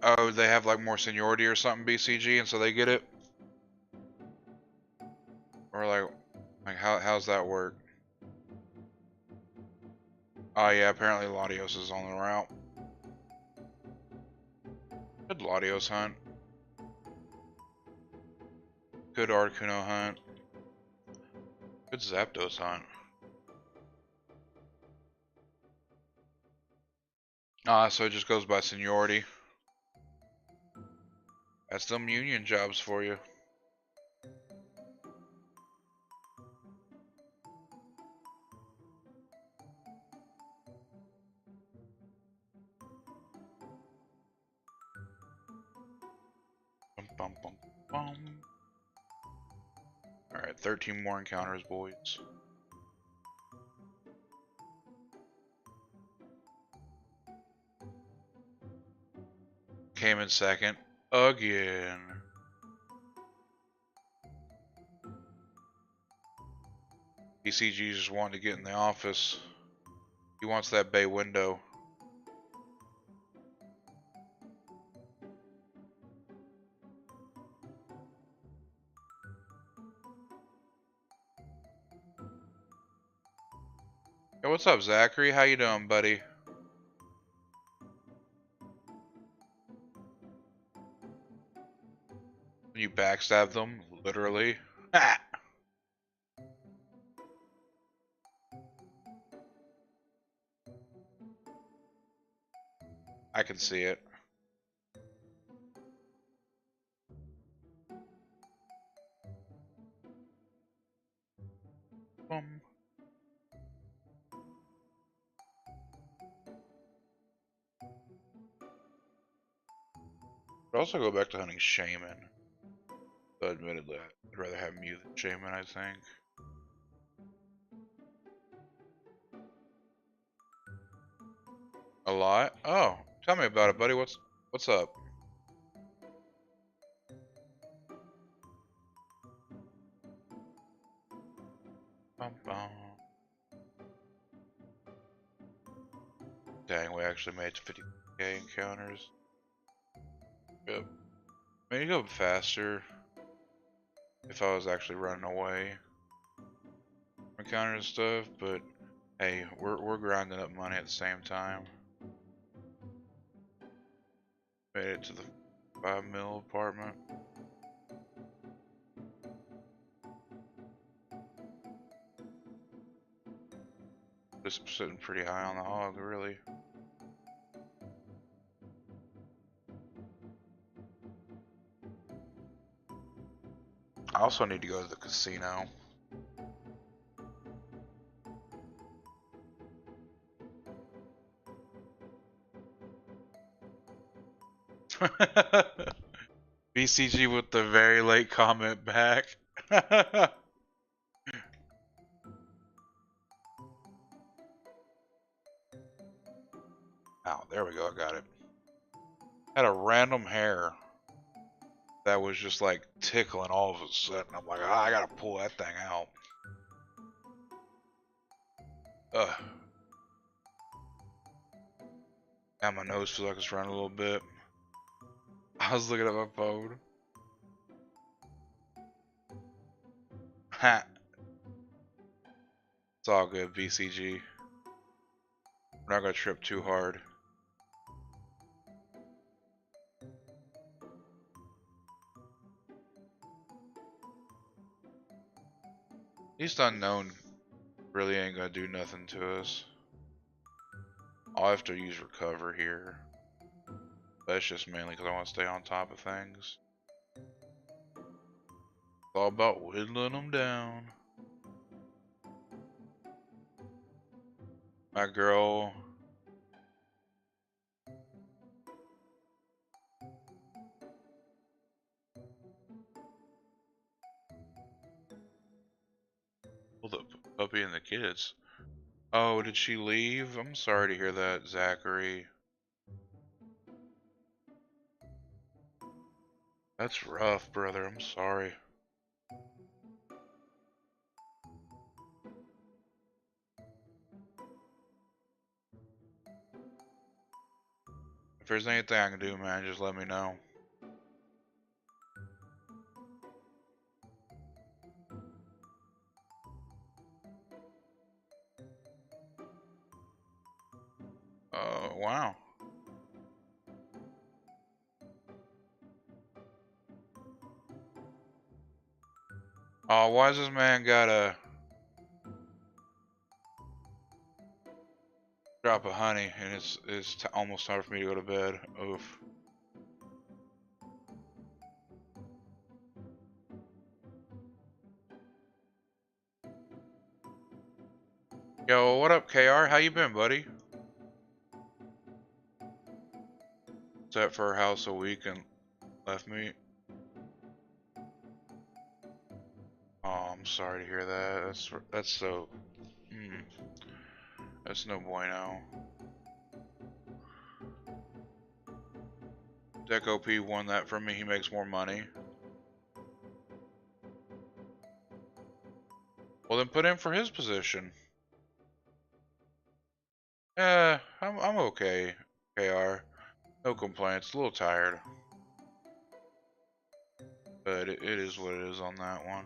Oh, they have like more seniority or something, BCG, and so they get it? Or like how's that work? Oh yeah, apparently Latios is on the route. Good Latios hunt. Good Articuno hunt. Good Zapdos hunt. Ah, so it just goes by seniority. That's them union jobs for you. Bum, bum, bum, bum. Alright, 13 more encounters, boys. Came in second. Again. BCG just wanting to get in the office. He wants that bay window. Hey, what's up, Zachary? How you doing, buddy? You backstab them, literally. Ah! I can see it. Bum. I'd also go back to hunting Shaman. But admittedly, I'd rather have Mew than Shaman, I think. A lot? Oh, tell me about it, buddy. What's up? Bum, bum. Dang, we actually made 50k encounters. Yep. Maybe go faster if I was actually running away from counter and stuff, but hey, we're grinding up money at the same time. Made it to the 5 mil apartment. Just sitting pretty high on the hog, really. I also need to go to the casino. BCG with the very late comment back. Oh, there we go, I got it. Had a random hair that was just like tickling all of a sudden. I'm like, oh, I gotta pull that thing out. Ugh. Now my nose feels like it's running a little bit. I was looking at my phone. Ha. It's all good, BCG. We're not gonna trip too hard. East Unknown really ain't gonna do nothing to us. I'll have to use recover here. That's just mainly because I want to stay on top of things. It's all about whittling them down. My girl. Well, the puppy and the kids. Oh, did she leave? I'm sorry to hear that, Zachary. That's rough, brother. I'm sorry. If there's anything I can do, man, just let me know. Wow. Oh, why does this man got a drop of honey and it's almost time for me to go to bed? Oof. Yo, what up, KR? How you been, buddy? Set for her house a week and left me. Oh, I'm sorry to hear that. That's so. That's no bueno. Deco P won that from me. He makes more money. Well, then put him for his position. I'm okay. KR. No complaints. A little tired, but it is what it is on that one.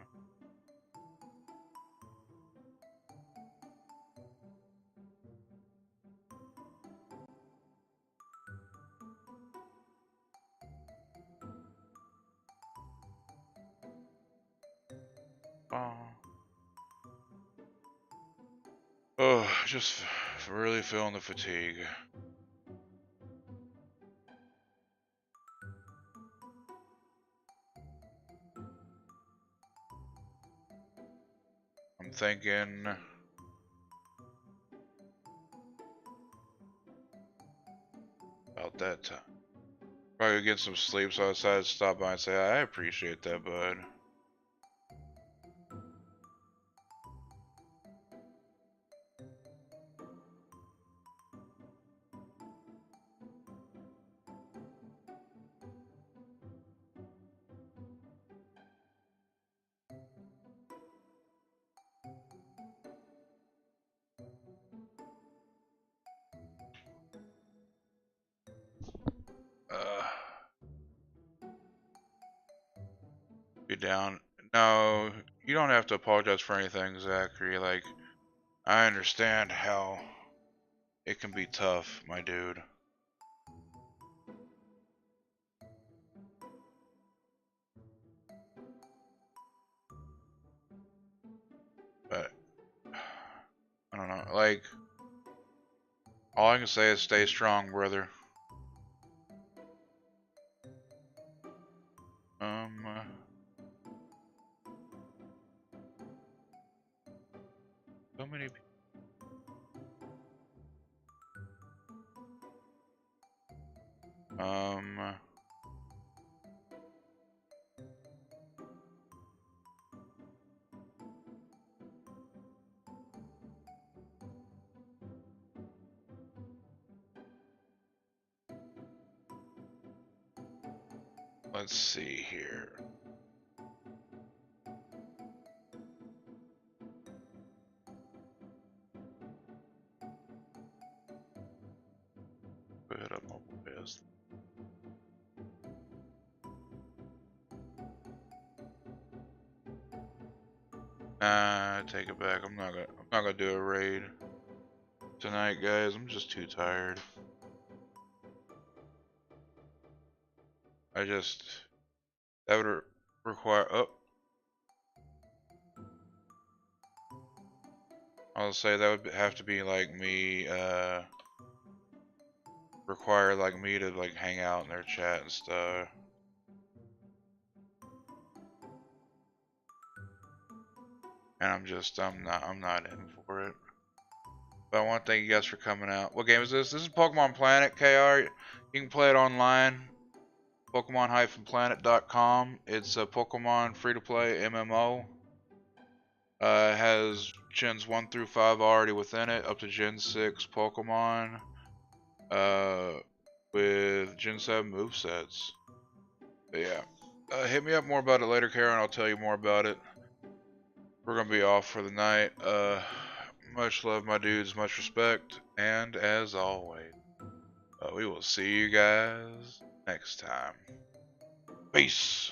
Oh, just really feeling the fatigue. I'm thinking about that time. Probably get some sleep, so I decided to stop by and say, I appreciate that, bud. Be down. No, you don't have to apologize for anything, Zachary. Like, I understand how it can be tough, my dude. But I don't know. Like, all I can say is stay strong, brother. Uh, so many people. Let's see here. Go hit up mobile base. Nah, take it back. I'm not gonna do a raid tonight, guys. I'm just too tired. That would require. Oh, I'll say that would have to be like me. Require like me to like hang out in their chat and stuff. And I'm not in for it. But I want to thank you guys for coming out. What game is this? This is Pokemon Planet, KR. You can play it online. Pokemon-planet.com. It's a Pokemon free-to-play MMO. It has Gens 1 through 5 already within it, up to Gen 6 Pokemon. With Gen 7 movesets. But yeah. Hit me up more about it later, Karen. I'll tell you more about it. We're gonna be off for the night. Much love, my dudes. Much respect. And as always, we will see you guys next time. Peace.